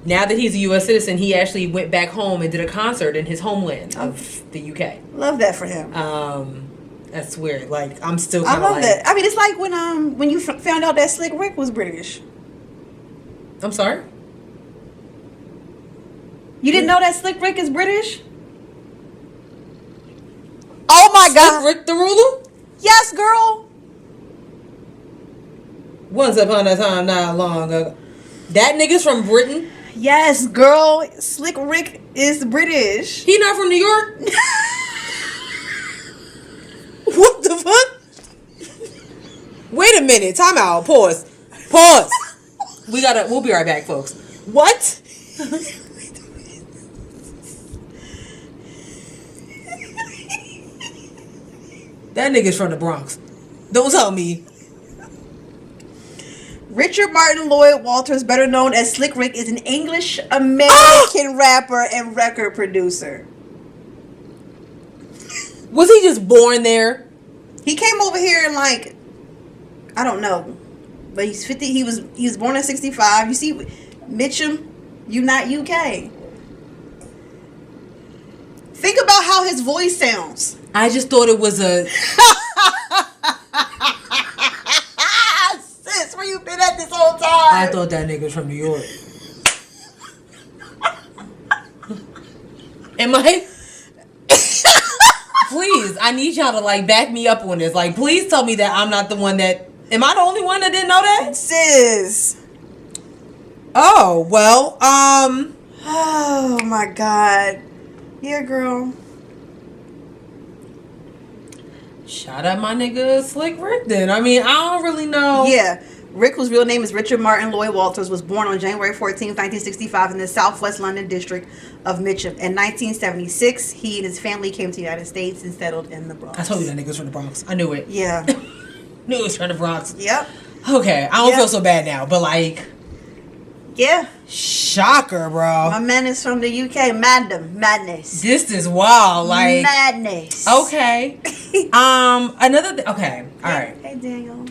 Now that he's a U.S. citizen, he actually went back home and did a concert in his homeland of the U.K. Love that for him. That's weird. Like, I'm still I love that. I mean, it's like when you found out that Slick Rick was British. I'm sorry? You didn't know that Slick Rick is British? Oh my God. Slick Rick the Ruler? Yes, girl. Once upon a time, not long ago. That nigga's from Britain? Yes, girl. Slick Rick is British. He not from New York? What the fuck? Wait a minute. Time out. Pause. We'll be right back, folks. What? That nigga's from the Bronx. Don't tell me. Richard Martin Lloyd Walters, better known as Slick Rick, is an English-American rapper and record producer. Was he just born there? He came over here in I don't know, but he's 50. He was born in 65. You see, Mitchum, you not UK. Think about how his voice sounds. I just thought it was a... Sis, where you been at this whole time? I thought that nigga was from New York. Am I... Please, I need y'all to back me up on this. Please tell me that I'm not the one that... Am I the only one that didn't know that? Sis. Oh, well, Oh my God. Yeah, girl. Shout out my nigga Slick Rick then. I mean, I don't really know. Yeah. Rick, whose real name is Richard Martin Lloyd Walters, was born on January 14, 1965 in the southwest London district of Mitcham. In 1976, he and his family came to the United States and settled in the Bronx. I told you that nigga was from the Bronx. I knew it. Yeah. Knew it was from the Bronx. Yep. Okay, I don't feel so bad now, but yeah. Shocker, bro. My man is from the UK. Madness. This is wild. Madness. Okay. Another thing. Okay. All right. Hey, Daniel.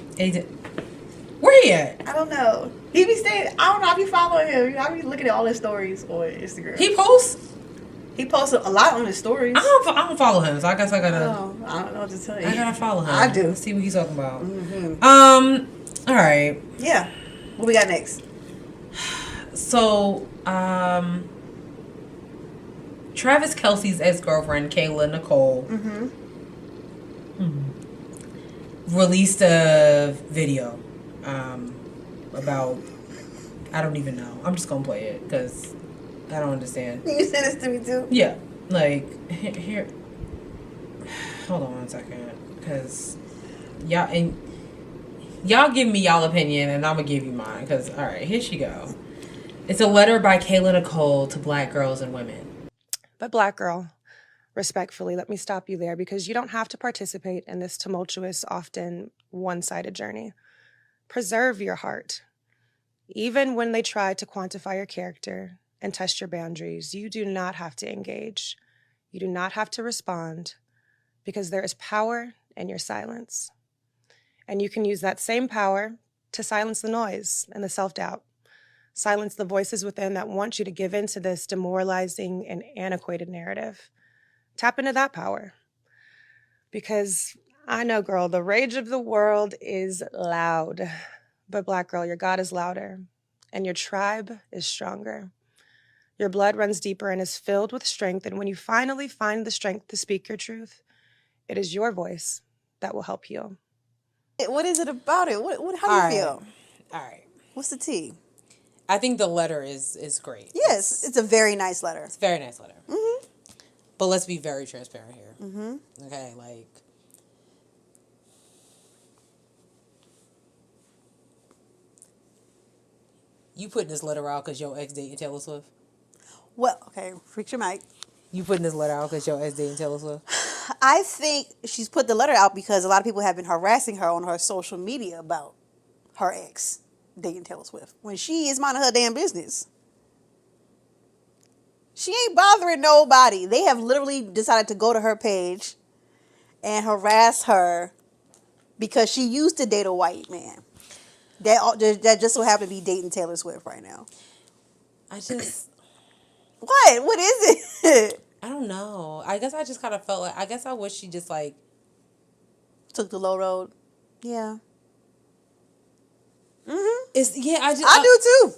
Where he at? I don't know. He be staying. I don't know. I be following him. I be looking at all his stories on Instagram. He posts? He posts a lot on his stories. I don't follow him, so I guess I gotta. Oh, I don't know what to tell you. I gotta follow him. I do. See what he's talking about. Mm-hmm. All right. Yeah. What we got next? So, Travis Kelce's ex-girlfriend, Kayla Nicole, released a video about, I don't even know. I'm just going to play it because I don't understand. You sent this to me too? Yeah. Here. Hold on 1 second. Because y'all give me y'all opinion and I'm going to give you mine. Because, all right, here she go. It's a letter by Kayla Nicole to black girls and women. But black girl, respectfully, let me stop you there because you don't have to participate in this tumultuous, often one-sided journey. Preserve your heart. Even when they try to quantify your character and test your boundaries, you do not have to engage. You do not have to respond because there is power in your silence. And you can use that same power to silence the noise and the self-doubt. Silence the voices within that want you to give in to this demoralizing and antiquated narrative. Tap into that power. Because I know, girl, the rage of the world is loud. But black girl, your God is louder. And your tribe is stronger. Your blood runs deeper and is filled with strength. And when you finally find the strength to speak your truth, it is your voice that will help heal. What is it about it? How do you feel? All right. What's the tea? I think the letter is great. Yes, it's a very nice letter. It's a very nice letter. Mm-hmm. But let's be very transparent here. Mm-hmm. Okay, you putting this letter out because your ex dating Taylor Swift? Well, okay, freak your mic. You putting this letter out because your ex dating Taylor Swift? I think she's put the letter out because a lot of people have been harassing her on her social media about her ex dating Taylor Swift when she is minding her damn business. She ain't bothering nobody. They have literally decided to go to her page and harass her because she used to date a white man that just so happened to be dating Taylor Swift right now. What is it? I don't know. I guess I just kind of felt like, I guess I wish she just like took the low road. Yeah. I do too.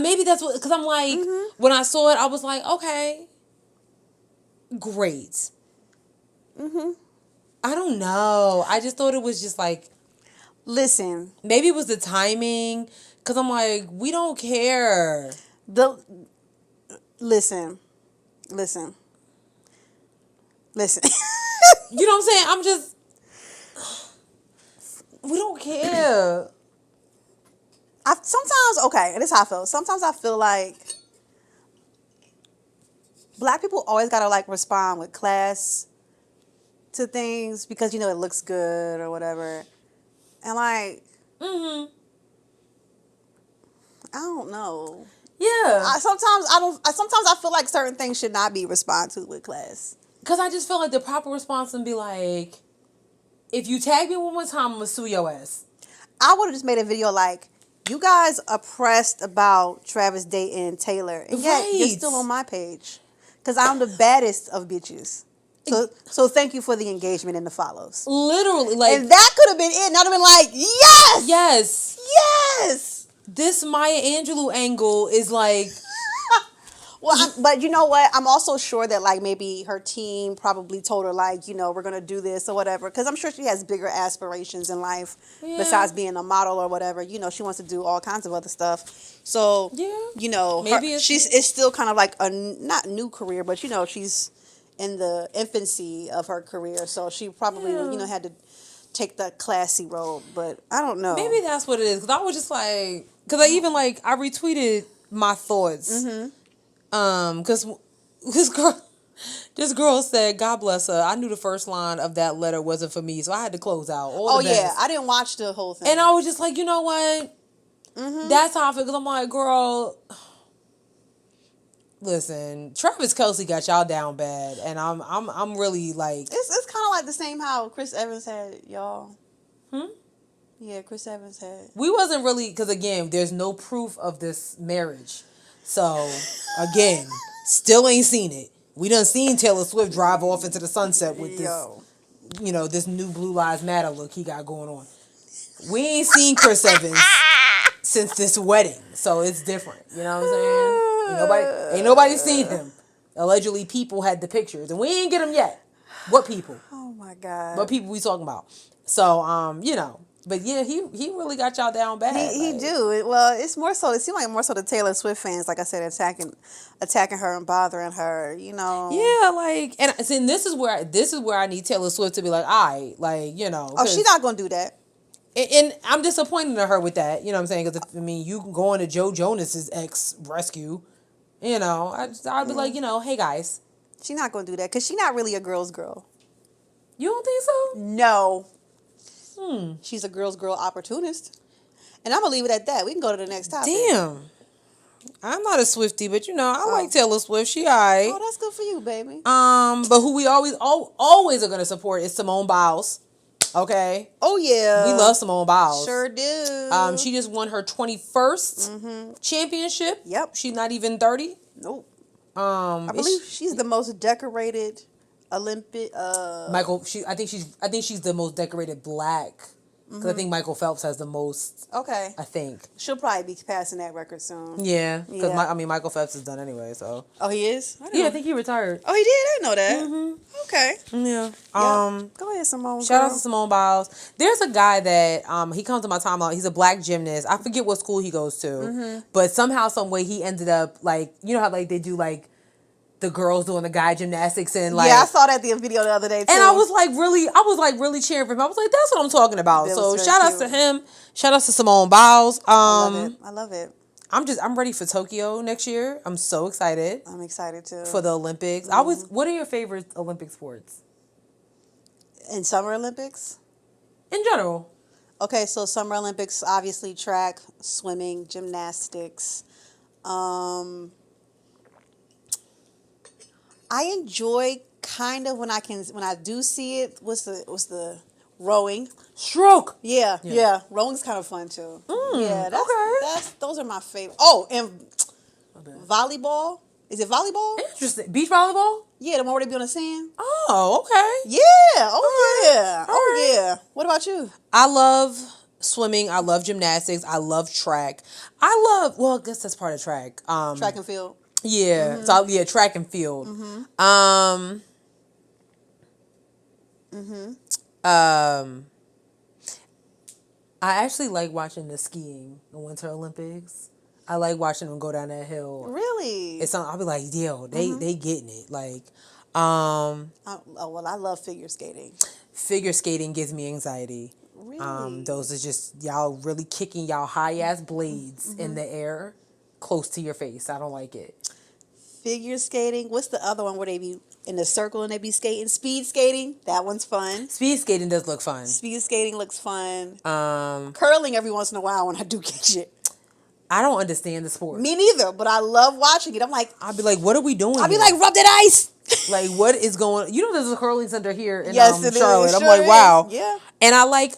Maybe that's what, because I'm like, when I saw it, I was like, okay, great. I don't know. I just thought it was just like, listen, maybe it was the timing, because I'm like, we don't care. Listen. You know what I'm saying? I'm just, we don't care. This is how I feel. Sometimes I feel like black people always gotta like respond with class to things because it looks good or whatever. And like, I don't know. Yeah. Sometimes I feel like certain things should not be responded to with class. Because I just feel like the proper response would be like, if you tag me one more time, I'm gonna sue your ass. I would have just made a video like, you guys are pressed about Travis dating Taylor, and yet you're still on my page because I'm the baddest of bitches. So thank you for the engagement and the follows. Literally, like, and that could have been it. And I'd have been like, yes. This Maya Angelou angle is like. Well, but you know what? I'm also sure that like maybe her team probably told her like, we're gonna do this or whatever, because I'm sure she has bigger aspirations in life besides being a model or whatever. She wants to do all kinds of other stuff. So maybe it's still kind of like a not new career, but she's in the infancy of her career, so she probably had to take the classy road. But I don't know. Maybe that's what it is. Because I was just like, because I even like I retweeted my thoughts. Because this girl said, God bless her, I knew the first line of that letter wasn't for me, so I had to close out. I didn't watch the whole thing. And I was just like, you know what? That's how I feel, because I'm like, girl, listen, Travis Kelce got y'all down bad, and I'm really like... It's kind of like the same how Chris Evans had y'all. Yeah, Chris Evans had... We wasn't really, because again, there's no proof of this marriage. So, again, still ain't seen it. We done seen Taylor Swift drive off into the sunset with this, this new Blue Lives Matter look he got going on. We ain't seen Chris Evans since this wedding, so it's different. You know what I'm saying? Ain't nobody seen him. Allegedly, people had the pictures, and we ain't get them yet. What people? Oh my God. What people we talking about? So, But yeah, he really got y'all down bad. He do. Well, it's more so. It seemed like more so the Taylor Swift fans, like I said, attacking her and bothering her. Yeah, like, and this is where I need Taylor Swift to be like, all right, like, Oh, she's not gonna do that. And I'm disappointed in her with that. You know what I'm saying? Because you can go into Joe Jonas's ex rescue. I'd be like, hey guys, she's not gonna do that because she's not really a girl's girl. You don't think so? No. She's a girl's girl opportunist. And I'm going to leave it at that. We can go to the next topic. Damn. I'm not a Swiftie, but I like Taylor Swift. She all right. Oh, that's good for you, baby. But who we always are going to support is Simone Biles. Okay? Oh, yeah. We love Simone Biles. Sure do. She just won her 21st championship. Yep. She's not even 30. Nope. I believe she's the most decorated Olympic. I think she's the most decorated black. Because I think Michael Phelps has the most. Okay. I think she'll probably be passing that record soon. Yeah. Because Michael Phelps is done anyway. So. Oh, he is. I think he retired. Oh, he did. I didn't know that. Okay. Yeah. Go ahead, Simone. Shout out to Simone Biles. There's a guy that he comes to my timeline. He's a black gymnast. I forget what school he goes to, but somehow, some way, he ended up like how like they do like the girls doing the guy gymnastics and like I saw that the video the other day too. And I was like really cheering for him. I was like, that's what I'm talking about. So shout outs to him. Shout outs to Simone Biles. I love it. I'm ready for Tokyo next year. I'm so excited. I'm excited too. For the Olympics. What are your favorite Olympic sports? In Summer Olympics? In general. Okay, so Summer Olympics, obviously track, swimming, gymnastics. I enjoy kind of when I do see it. What's the rowing? Stroke. Yeah. Rowing's kind of fun too. Yeah, okay. Those are my favorite. Oh, and volleyball. Is it volleyball? Interesting. Beach volleyball? Yeah, the one where they be on the sand. Oh, okay. Yeah. Oh yeah. Oh yeah. What about you? I love swimming. I love gymnastics. I love track. I guess that's part of track. Track and field. Yeah. So track and field. I actually like watching the skiing, the Winter Olympics. I like watching them go down that hill. Really? It's something I'll be like, yo, they getting it. Like, well, I love figure skating. Figure skating gives me anxiety. Really? Those are just y'all really kicking y'all high ass blades in the air close to your face. I don't like it. Figure skating. What's the other one where they be in the circle and they be skating? Speed skating. That one's fun. Speed skating does look fun. Speed skating looks fun. Curling every once in a while when I do catch it. I don't understand the sport. Me neither, but I love watching it. I'm like, I'll be like, what are we doing? I'll be here? like, rub that ice. Like, what is going on? You know, there's a curling center here in Yes, it Charlotte. is. I'm Sure like, wow. is. Yeah. And I like,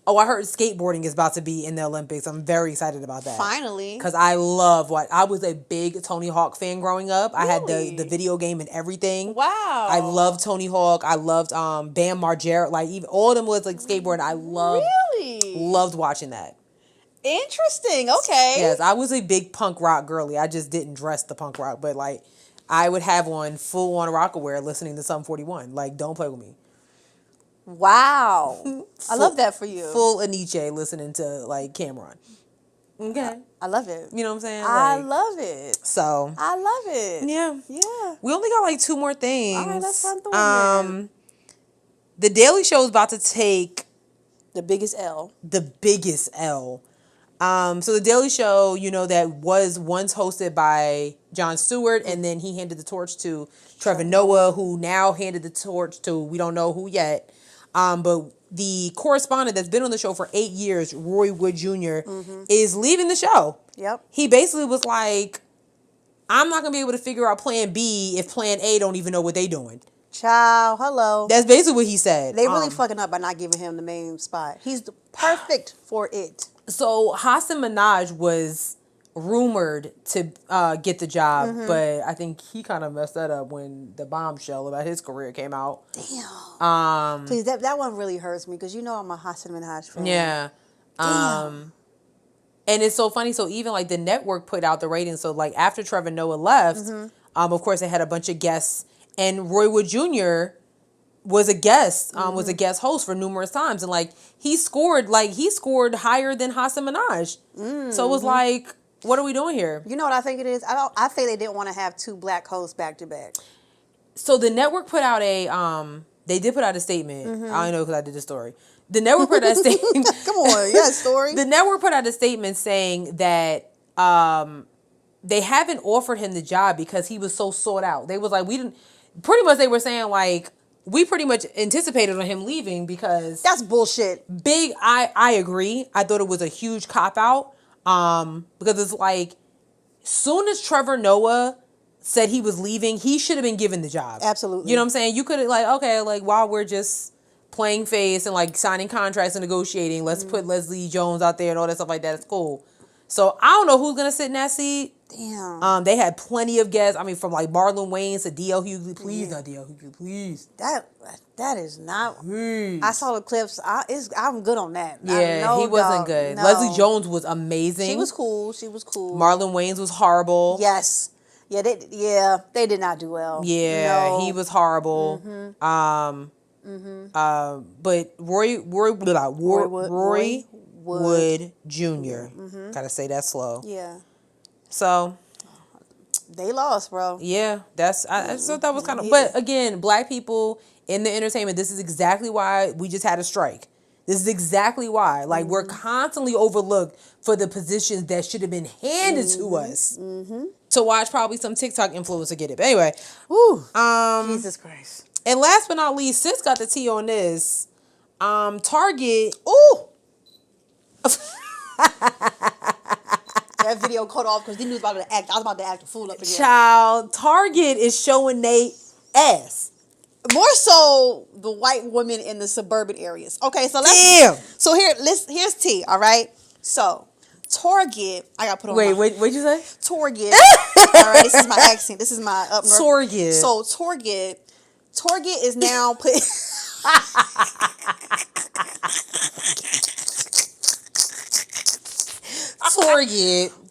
Oh, I heard skateboarding is about to be in the Olympics. I'm very excited about that. Finally. Because I love I was a big Tony Hawk fan growing up. Really? I had the video game and everything. Wow. I loved Tony Hawk. I loved Bam Margera. Like, even all of them was like skateboarding. I loved watching that. Interesting. Okay. Yes, I was a big punk rock girly. I just didn't dress the punk rock. But, like, I would have on full-on Rockaware listening to Sum 41. Like, don't play with me. Wow. I love that for you. Full Aniche listening to, like, Cameron. Okay. I love it. You know what I'm saying? I Like, love it. So. I love it. Yeah. Yeah. We only got, like, 2 more things. All right, let's run through them. The Daily Show is about to take the biggest L. The biggest L. So the Daily Show, you know, that was once hosted by Jon Stewart, and then he handed the torch to Trevor Noah, who now handed the torch to we don't know who yet. But the correspondent that's been on the show for 8 years, Roy Wood Jr., is leaving the show. Yep. He basically was like, I'm not going to be able to figure out plan B if plan A don't even know what they doing. Ciao. Hello. That's basically what he said. They really fucking up by not giving him the main spot. He's perfect for it. So Hassan Minhaj was rumored to get the job, but I think he kind of messed that up when the bombshell about his career came out. Damn. Please, that one really hurts me because you know I'm a Hassan Minhaj fan. Yeah. Damn. And it's so funny. So even like the network put out the ratings. So like after Trevor Noah left, of course they had a bunch of guests, and Roy Wood Jr. was a guest, was a guest host for numerous times, and like he scored higher than Hassan Minhaj. So it was like, what are we doing here? You know what I think it is? I think they didn't want to have 2 black hosts back to back. So the network put out they did put out a statement. I don't know because I did the story. The network put out a statement. Come on, yeah, story. The network put out a statement saying that they haven't offered him the job because he was so sought out. They was like, they were saying like, we pretty much anticipated on him leaving because that's bullshit. I agree. I thought it was a huge cop out. Because it's like, soon as Trevor Noah said he was leaving, he should have been given the job. Absolutely. You know what I'm saying? You could have like, okay, like while we're just playing face and like signing contracts and negotiating, let's put Leslie Jones out there and all that stuff like that. It's cool. So I don't know who's gonna sit in that seat. Damn. They had plenty of guests. I mean, from like Marlon Wayans to D.L. Hughley. Please, not D.L. Hughley, please. That is not. Please. I saw the clips. I'm good on that. Yeah, he wasn't good. No. Leslie Jones was amazing. She was cool. Marlon Wayans was horrible. Yes. Yeah, they did not do well. Yeah, no. he was horrible. But Roy Wood Jr. Gotta say that slow. Yeah. So they lost, bro. Yeah, I thought that was kind of. But again, black people in the entertainment, this is exactly why we just had a strike. This is exactly why. Like we're constantly overlooked for the positions that should have been handed to us. To watch probably some TikTok influencer get it. But anyway, Jesus Christ. And last but not least, sis got the tea on this. Target. Ooh. That video cut off because they knew I was about to act a fool up again. Child, Target is showing they ass. More so the white women in the suburban areas. Okay, so here's tea, all right? So, Target, I got to put on what'd you say? Target. All right, this is my accent. This is my up north. Target. So, Target is now putting...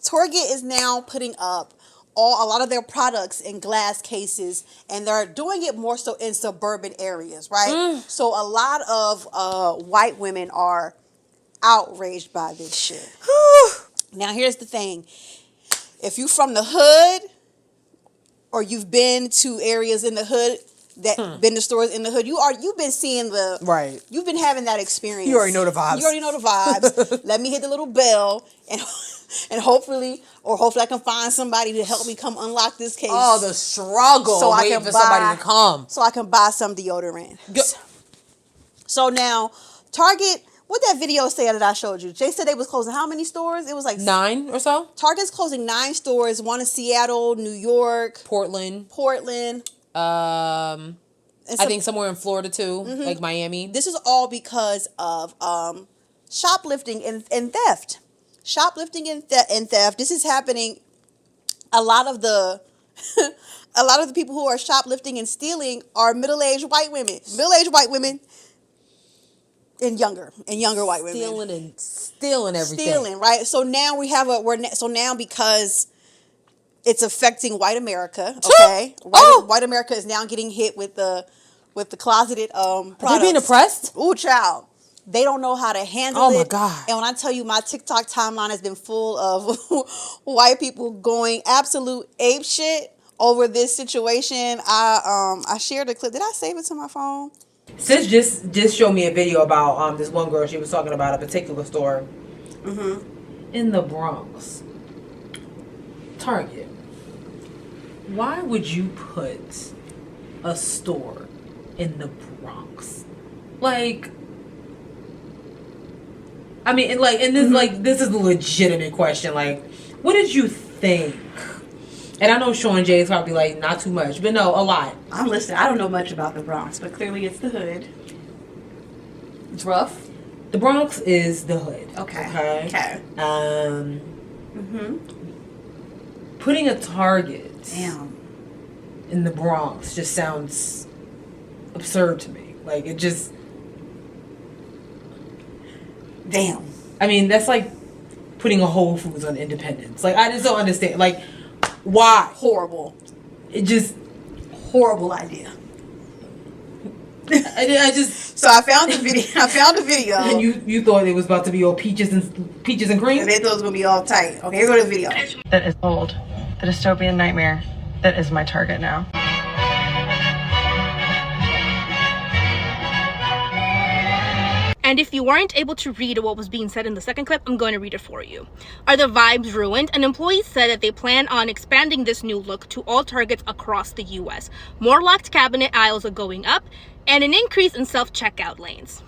Target is now putting up a lot of their products in glass cases, and they're doing it more so in suburban areas, right? So a lot of white women are outraged by this shit. Now here's the thing. If you from the hood or you've been to areas in the hood been to stores in the hood, you've been seeing you've been having that experience. You already know the vibes. Let me hit the little bell and hopefully I can find somebody to help me come unlock this case. Oh, the struggle. So waiting for somebody to come. So I can buy some deodorant. So now, Target, what that video say that I showed you? Jay said they was closing how many stores? It was like 9 or so. Target's closing 9 stores. One in Seattle, New York. Portland. I think somewhere in Florida too, like Miami. This is all because of shoplifting and theft. Shoplifting and theft. This is happening. A lot of the people who are shoplifting and stealing are middle-aged white women. Middle-aged white women and younger white women. Stealing everything. Stealing, right? So now because it's affecting white America, okay? White America is now getting hit with the closeted products. They're being oppressed? Ooh, child. They don't know how to handle it. Oh my God. And when I tell you my TikTok timeline has been full of white people going absolute ape shit over this situation. I shared a clip. Did I save it to my phone? Sis just showed me a video about this one girl. She was talking about a particular store in the Bronx. Target. Why would you put a store in the Bronx? Like, I mean, and this is a legitimate question. Like, what did you think? And I know Sean J is probably like, not too much, but no, a lot. I'm listening. I don't know much about the Bronx, but clearly it's the hood. It's rough. The Bronx is the hood. Okay. Putting a Target in the Bronx just sounds absurd to me. Like, it just... Damn. I mean, that's like putting a Whole Foods on Independence. Like, I just don't understand. Like, why? Horrible. It just... Horrible idea. I just... So I found the video. And you thought it was about to be all peaches and cream? And they thought it was going to be all tight. Okay, here go the video. That is old. The dystopian nightmare. That is my target now. And if you weren't able to read what was being said in the second clip, I'm going to read it for you. Are the vibes ruined? An employee said that they plan on expanding this new look to all Targets across the U.S. More locked cabinet aisles are going up, and an increase in self-checkout lanes.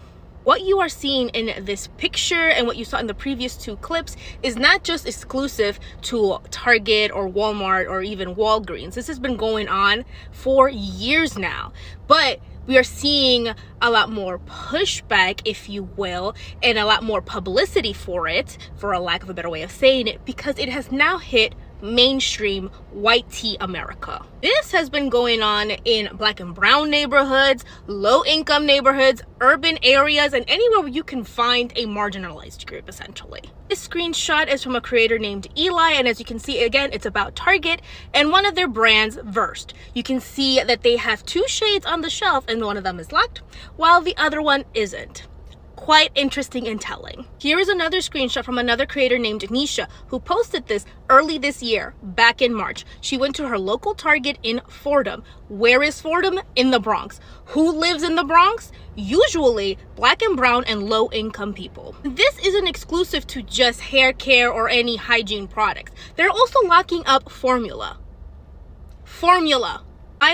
What you are seeing in this picture and what you saw in the previous 2 clips is not just exclusive to Target or Walmart or even Walgreens. This has been going on for years now. But we are seeing a lot more pushback, if you will, and a lot more publicity for it, for a lack of a better way of saying it, because it has now hit mainstream white tea America. This has been going on in black and brown neighborhoods, low income neighborhoods, urban areas, and anywhere where you can find a marginalized group, essentially. This screenshot is from a creator named Eli, and as you can see, again, it's about Target and one of their brands, Versed. You can see that they have 2 shades on the shelf, and one of them is locked, while the other one isn't. Quite interesting and telling. Here is another screenshot from another creator named Nisha, who posted this early this year, back in March. She went to her local Target in Fordham. Where is Fordham? In the Bronx. Who lives in the Bronx? Usually black and brown and low income people. This isn't exclusive to just hair care or any hygiene products. They're also locking up formula.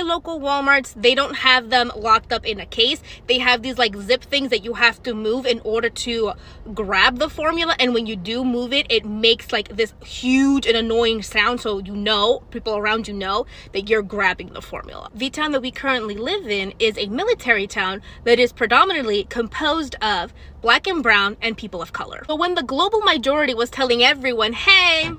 local Walmarts, they don't have them locked up in a case. They have these like zip things that you have to move in order to grab the formula, and when you do move it, it makes like this huge and annoying sound, so you know, people around you know that you're grabbing the formula. The town that we currently live in is a military town that is predominantly composed of black and brown and people of color. So when the global majority was telling everyone, hey,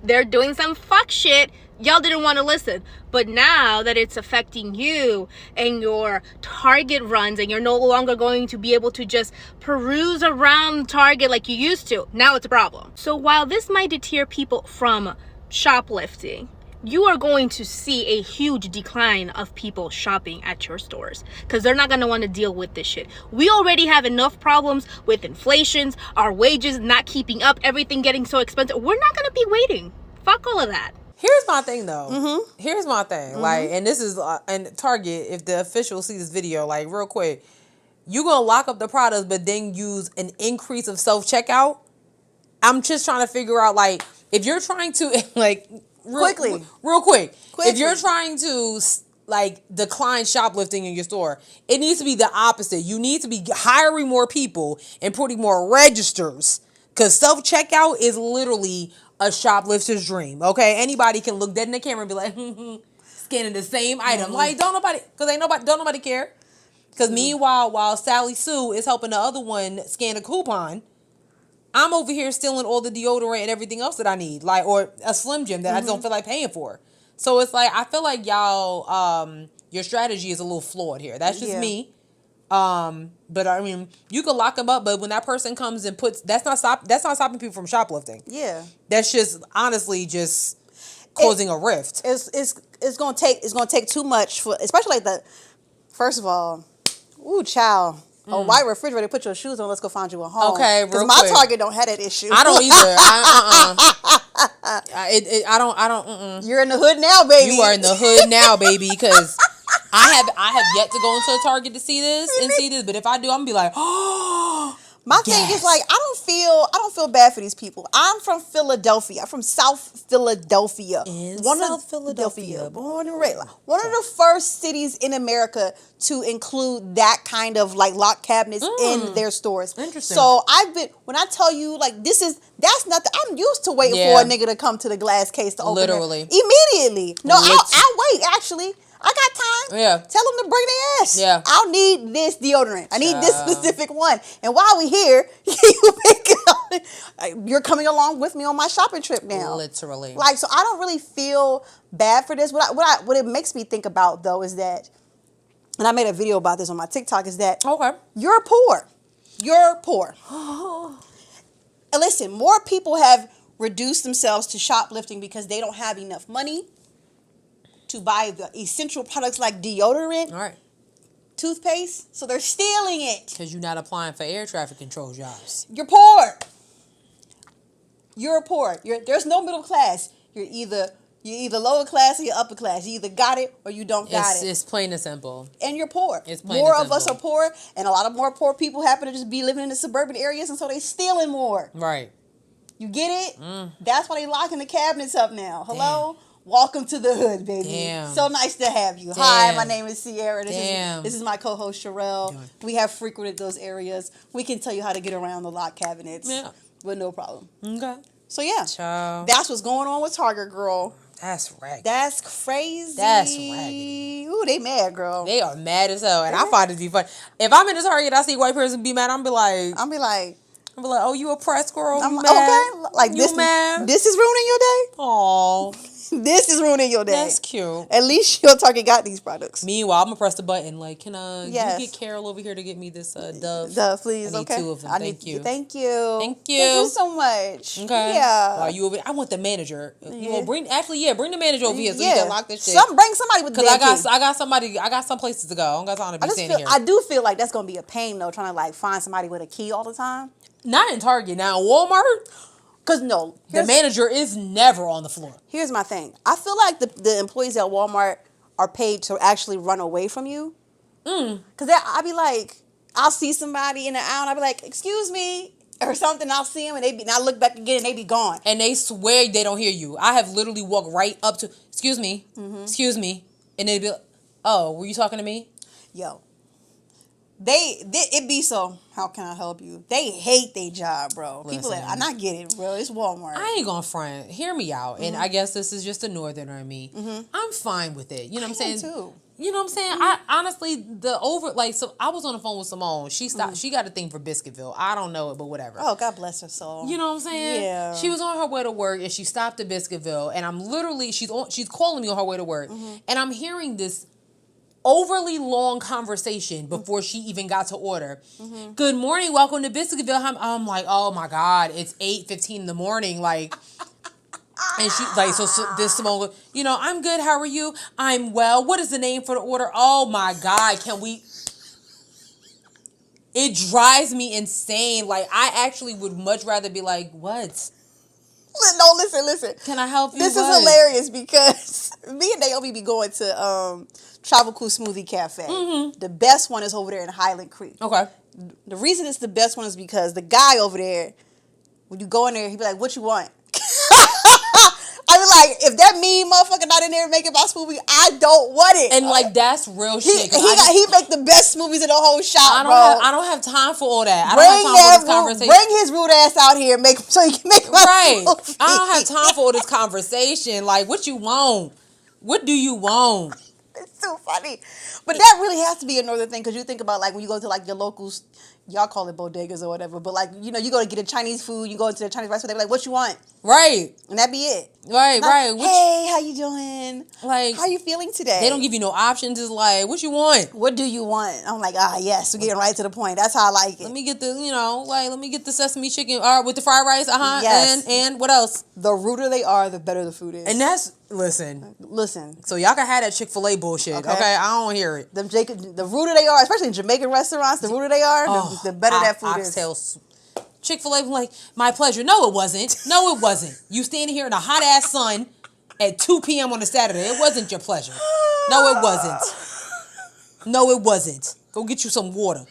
they're doing some fuck shit, y'all didn't want to listen. But now that it's affecting you and your Target runs, and you're no longer going to be able to just peruse around Target like you used to, now it's a problem. So while this might deter people from shoplifting, you are going to see a huge decline of people shopping at your stores because they're not going to want to deal with this shit. We already have enough problems with inflations, our wages not keeping up, everything getting so expensive. We're not going to be waiting. Fuck all of that. Here's my thing though. Here's my thing. Like, and this is, and Target, if the officials see this video, like real quick, you going to lock up the products, but then use an increase of self-checkout. I'm just trying to figure out, like, if you're trying to, like, real quick. If you're trying to like decline shoplifting in your store, it needs to be the opposite. You need to be hiring more people and putting more registers, because self-checkout is literally a shoplifter's dream. Okay, anybody can look dead in the camera and be like, scanning the same item. Like, don't nobody care. Because meanwhile, while Sally Sue is helping the other one scan a coupon, I'm over here stealing all the deodorant and everything else that I need, like, or a Slim Jim that I don't feel like paying for. So it's like, I feel like y'all, your strategy is a little flawed here. That's just me. But I mean, you can lock them up, but when that person comes and puts, that's not stopping people from shoplifting. Yeah, that's just honestly just causing a rift. It's gonna take too much for, especially like the, first of all, ooh, child. A white refrigerator, put your shoes on, let's go find you a home. Okay, because my Target don't have that issue. I don't either. I don't. You're in the hood now, baby. You are in the hood now, baby, because I have yet to go into a Target to see this, but if I do, I'm gonna be like, oh. My thing is, like, I don't feel bad for these people. I'm from Philadelphia. I'm from South Philadelphia. South Philadelphia, born and raised. One of the first cities in America to include that kind of like lock cabinets in their stores. Interesting. So when I tell you, like, that's nothing. I'm used to waiting for a nigga to come to the glass case to open it. Immediately. No, I'll wait, actually. I got time. Yeah. Tell them to bring their ass. Yeah. I'll need this deodorant. I need this specific one. And while we here, you're coming along with me on my shopping trip now. Literally. Like, so I don't really feel bad for this. What it makes me think about, though, is that, and I made a video about this on my TikTok, is that you're poor. You're poor. And listen, more people have reduced themselves to shoplifting because they don't have enough money to buy the essential products like deodorant, toothpaste, so they're stealing it. Because you're not applying for air traffic control jobs. You're poor. You're poor. There's no middle class. You're either lower class or you're upper class. You either got it or you don't got it. It's plain and simple. And you're poor. More of us are poor, and a lot of more poor people happen to just be living in the suburban areas, and so they stealing more. Right. You get it? That's why they locking the cabinets up now. Hello? Damn. Welcome to the hood, baby. Damn. So nice to have you. Damn. Hi, my name is Sierra. This is my co-host, Sherelle. Damn. We have frequented those areas. We can tell you how to get around the lock cabinets with no problem. Okay. So, yeah. Ciao. That's what's going on with Target, girl. That's raggedy. That's crazy. That's raggedy. Ooh, they mad, girl. They are mad as hell. And I find it to be funny. If I'm in the Target and I see a white person be mad, I'm be like, oh, you oppressed, girl? You mad? Okay. Like, you mad? This is ruining your day? Aww. This is ruining your day. That's cute. At least your Target got these products. Meanwhile, I'm gonna press the button. Like, can you get Carol over here to get me this Dove? Dove, please. I need 2 of them. Thank you. Thank you. Thank you. Thank you so much. Okay. Yeah. While you over, I want the manager. Well, bring the manager over here so you can lock this shit. Bring somebody with. Because I got some places to go. I don't got time to be standing here. I do feel like that's gonna be a pain though, trying to like find somebody with a key all the time. Not in Target. Now Walmart. Because the manager is never on the floor. Here's my thing. I feel like the employees at Walmart are paid to actually run away from you. Because I'll be like, I'll see somebody in the aisle and I'll be like, excuse me, or something. I'll see them and I look back again and they be gone. And they swear they don't hear you. I have literally walked right up to, excuse me, And they'd be like, oh, were you talking to me? Yo. It be so, how can I help you? They hate their job, bro. People Listen. and I get it, bro. It's Walmart. I ain't gonna front. Hear me out. And I guess this is just a northerner in me. I'm fine with it. You know what I'm saying? Too. You know what I'm saying? I honestly, so I was on the phone with Simone. She stopped. She got a thing for Biscuitville. I don't know it, but whatever. Oh, God bless her soul. You know what I'm saying? Yeah. She was on her way to work and she stopped at Biscuitville, and I'm literally she's calling me on her way to work, and I'm hearing this overly long conversation before she even got to order. Good morning, welcome to Biscuitville. I'm like, oh my God, it's 8:15 in the morning, like. And she like so this Simone, you know, I'm good. How are you? I'm well. What is the name for the order? Oh my God, can we? It drives me insane. Like I actually would much rather be like, what? No, listen. Can I help you? This is hilarious because me and Naomi be going to Tropical Smoothie Cafe. The best one is over there in Highland Creek. Okay. The reason it's the best one is because the guy over there, when you go in there, he be like, what you want? I be like, if that mean motherfucker not in there making my smoothie, I don't want it. And like that's real shit. He make the best smoothies in the whole shop, I don't have time for all that. I don't have time for this conversation. Bring his rude ass out here, so he can make my smoothie. I don't have time for all this conversation. Like, what you want? What do you want? It's so funny. But that really has to be a northern thing, because you think about like when you go to like your locals, y'all call it bodegas or whatever, but like, you know, you go to get a Chinese food, you go into the Chinese restaurant, they be like, what you want? Right. And that be it. Right. Hey, how you doing? Like, how you feeling today? They don't give you no options. It's like, what you want? What do you want? I'm like, yes, we're getting right to the point. That's how I like it. Let me get the sesame chicken with the fried rice. Yes. And what else? The ruder they are, the better the food is. And that's, listen. So y'all can have that Chick-fil-A bullshit. Okay? I don't hear it. The ruder they are, especially in Jamaican restaurants, the ruder they are, the better that food is. Chick-fil-A, like, my pleasure. No, it wasn't. You standing here in a hot ass sun at 2 p.m. on a Saturday. It wasn't your pleasure. No, it wasn't. Go get you some water.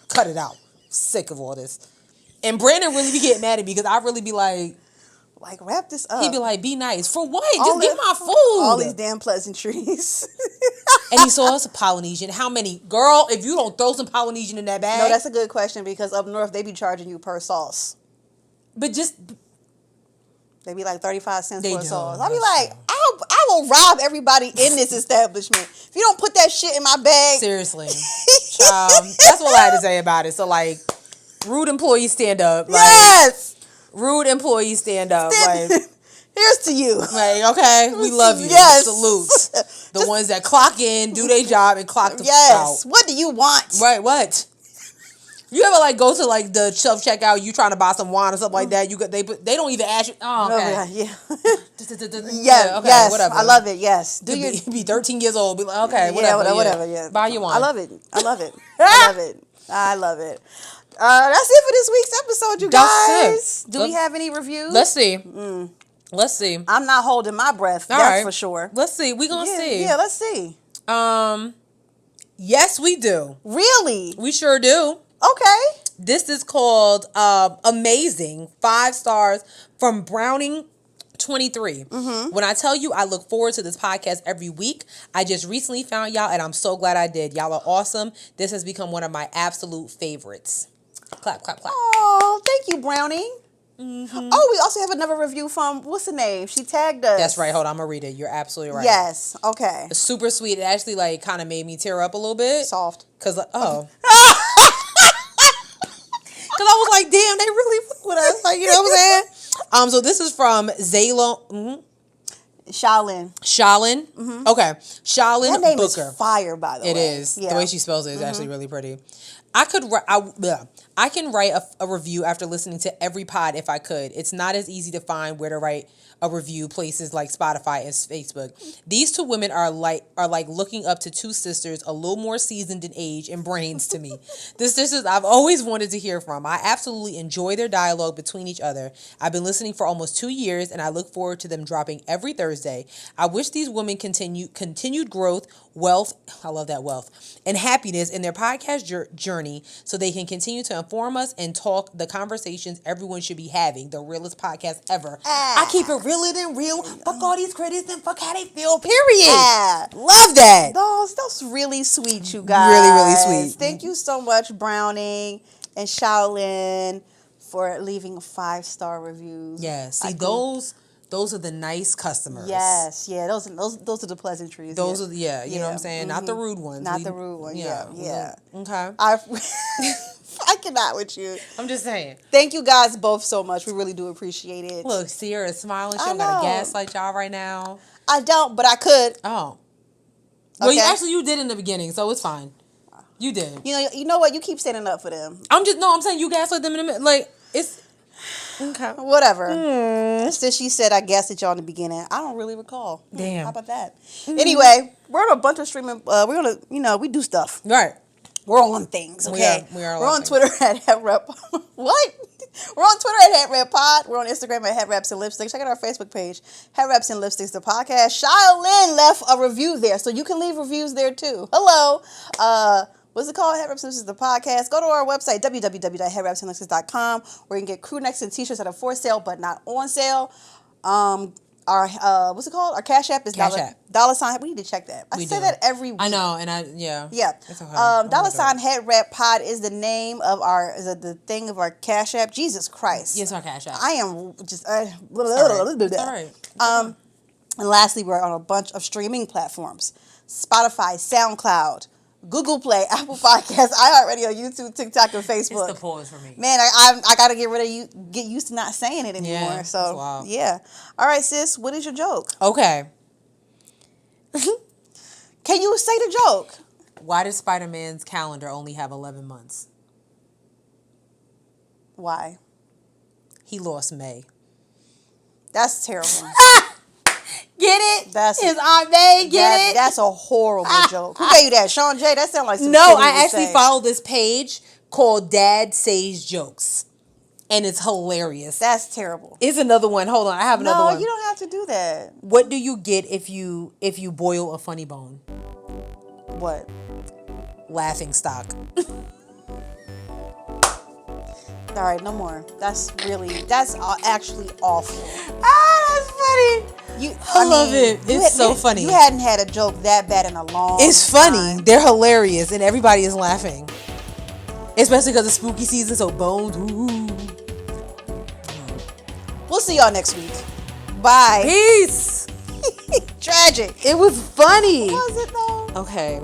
Cut it out. Sick of all this. And Brandon really be getting mad at me because I really be like, wrap this up. He'd be like, be nice. For what? Just get my food. All these damn pleasantries. And he saw us a Polynesian. How many? Girl, if you don't throw some Polynesian in that bag. No, that's a good question, because up north, they be charging you per sauce. But just. They be like 35 cents for a sauce. I be like, I will rob everybody in this establishment. If you don't put that shit in my bag. Seriously. That's what I had to say about it. So, like, rude employees stand up. Like, yes. Rude employees stand up. Like, here's to you. Like, okay, we love you. Yes. Salute. The ones that clock in, do their job, and clock the yes. out. What do you want? Right, what? You ever like go to like the self checkout? You trying to buy some wine or something like that? They don't even ask you. Oh, okay. Yeah. Okay. Yes. Whatever. I love it. Yes. Be 13 years old. Be like, okay, whatever. Yeah, whatever. Yeah. Buy you one. I love it. I love it. I love it. That's it for this week's episode, you guys. Do we have any reviews? Let's see. Let's see. I'm not holding my breath. That's for sure. Let's see. We gonna see. Yeah, let's see. Yes, we do. Really? We sure do. Okay. This is called Amazing. 5 stars from Browning 23. When I tell you I look forward to this podcast every week, I just recently found y'all and I'm so glad I did. Y'all are awesome. This has become one of my absolute favorites. Clap, clap, clap. Oh, thank you, Brownie. Oh, we also have another review from, what's the name? She tagged us. That's right. Hold on. I'm going to read it. You're absolutely right. Yes. Okay. It's super sweet. It actually like kind of made me tear up a little bit. Soft. Because, Because I was like, damn, they really fuck with us. Like, you know what I'm saying? So this is from Zalo. Shaolin. Okay. Shaolin that name Booker. Is fire, by the way. It is. Yeah. The way she spells it is actually really pretty. I can write a review after listening to every pod if I could. It's not as easy to find where to write a review places like Spotify and Facebook. These two women are like looking up to two sisters a little more seasoned in age and brains to me. The sisters I've always wanted to hear from. I absolutely enjoy their dialogue between each other. I've been listening for almost 2 years and I look forward to them dropping every Thursday. I wish these women continued growth, wealth, I love that wealth, and happiness in their podcast journey so they can continue to inform us and talk the conversations everyone should be having. The realest podcast ever. I keep it realer than real. Fuck all these critics and fuck how they feel, period. Love that. That's really sweet, you guys. Really, really sweet. Thank you so much, Browning and Shaolin, for leaving 5-star reviews. Yeah, see, those are the nice customers. Yes, yeah, those are the pleasantries. Those are, you know what I'm saying? Not the rude ones. Not the rude ones, yeah. Okay. I cannot with you. I'm just saying. Thank you guys both so much. We really do appreciate it. Look, Sierra is smiling. She don't got to gaslight y'all right now. I don't, but I could. Oh. Well, you did in the beginning, so it's fine. You did. You know what? You keep standing up for them. I'm saying you gaslit them in a minute. Like, it's... Okay. Whatever. Since she said I gaslit y'all in the beginning, I don't really recall. Damn. How about that? Anyway, we're on a bunch of streaming... we're going to, we do stuff. Right. We're on things, okay? We are we're on Twitter at Headwrap. What? We're on Twitter at Headwrap Pod. We're on Instagram at Headwraps and Lipsticks. Check out our Facebook page, Headwraps and Lipsticks, the podcast. Shaolin left a review there, so you can leave reviews there too. Hello. What's it called? Headwraps and Lipsticks, the podcast. Go to our website, www.headwrapsandlipsticks.com, where you can get crew necks and t-shirts that are for sale but not on sale. Our what's it called? Our Cash App is $. We need to check that. I say that every week. I know, and yeah. It's okay. $ Headwrap Pod is the name of the thing of our Cash App. Jesus Christ. Yes, our Cash App. I am just All right. And lastly, we're on a bunch of streaming platforms: Spotify, SoundCloud, Google Play, Apple Podcasts, iHeartRadio, YouTube, TikTok, and Facebook. It's the pause for me. Man, I gotta get used to not saying it anymore. Yeah, so wow. yeah. All right, sis, what is your joke? Okay. Can you say the joke? Why does Spider-Man's calendar only have 11 months? Why? He lost May. That's terrible. Get it? That's his Aunt May. Get it? That's a horrible joke. Who gave you that? Sean J? That sounds like some No, shit he I would actually say. follow this page called Dad Says Jokes. And it's hilarious. That's terrible. It's another one. Hold on. I have another one. No, you don't have to do that. What do you get if you boil a funny bone? What? Laughing stock. All right, no more. That's actually awful. That's funny. I love it. It's so funny. You hadn't had a joke that bad in a long It's funny. time. They're hilarious, and everybody is laughing. Especially because it's spooky season, so bones. Ooh. We'll see y'all next week. Bye. Peace. Tragic. It was funny. Was it though? Okay.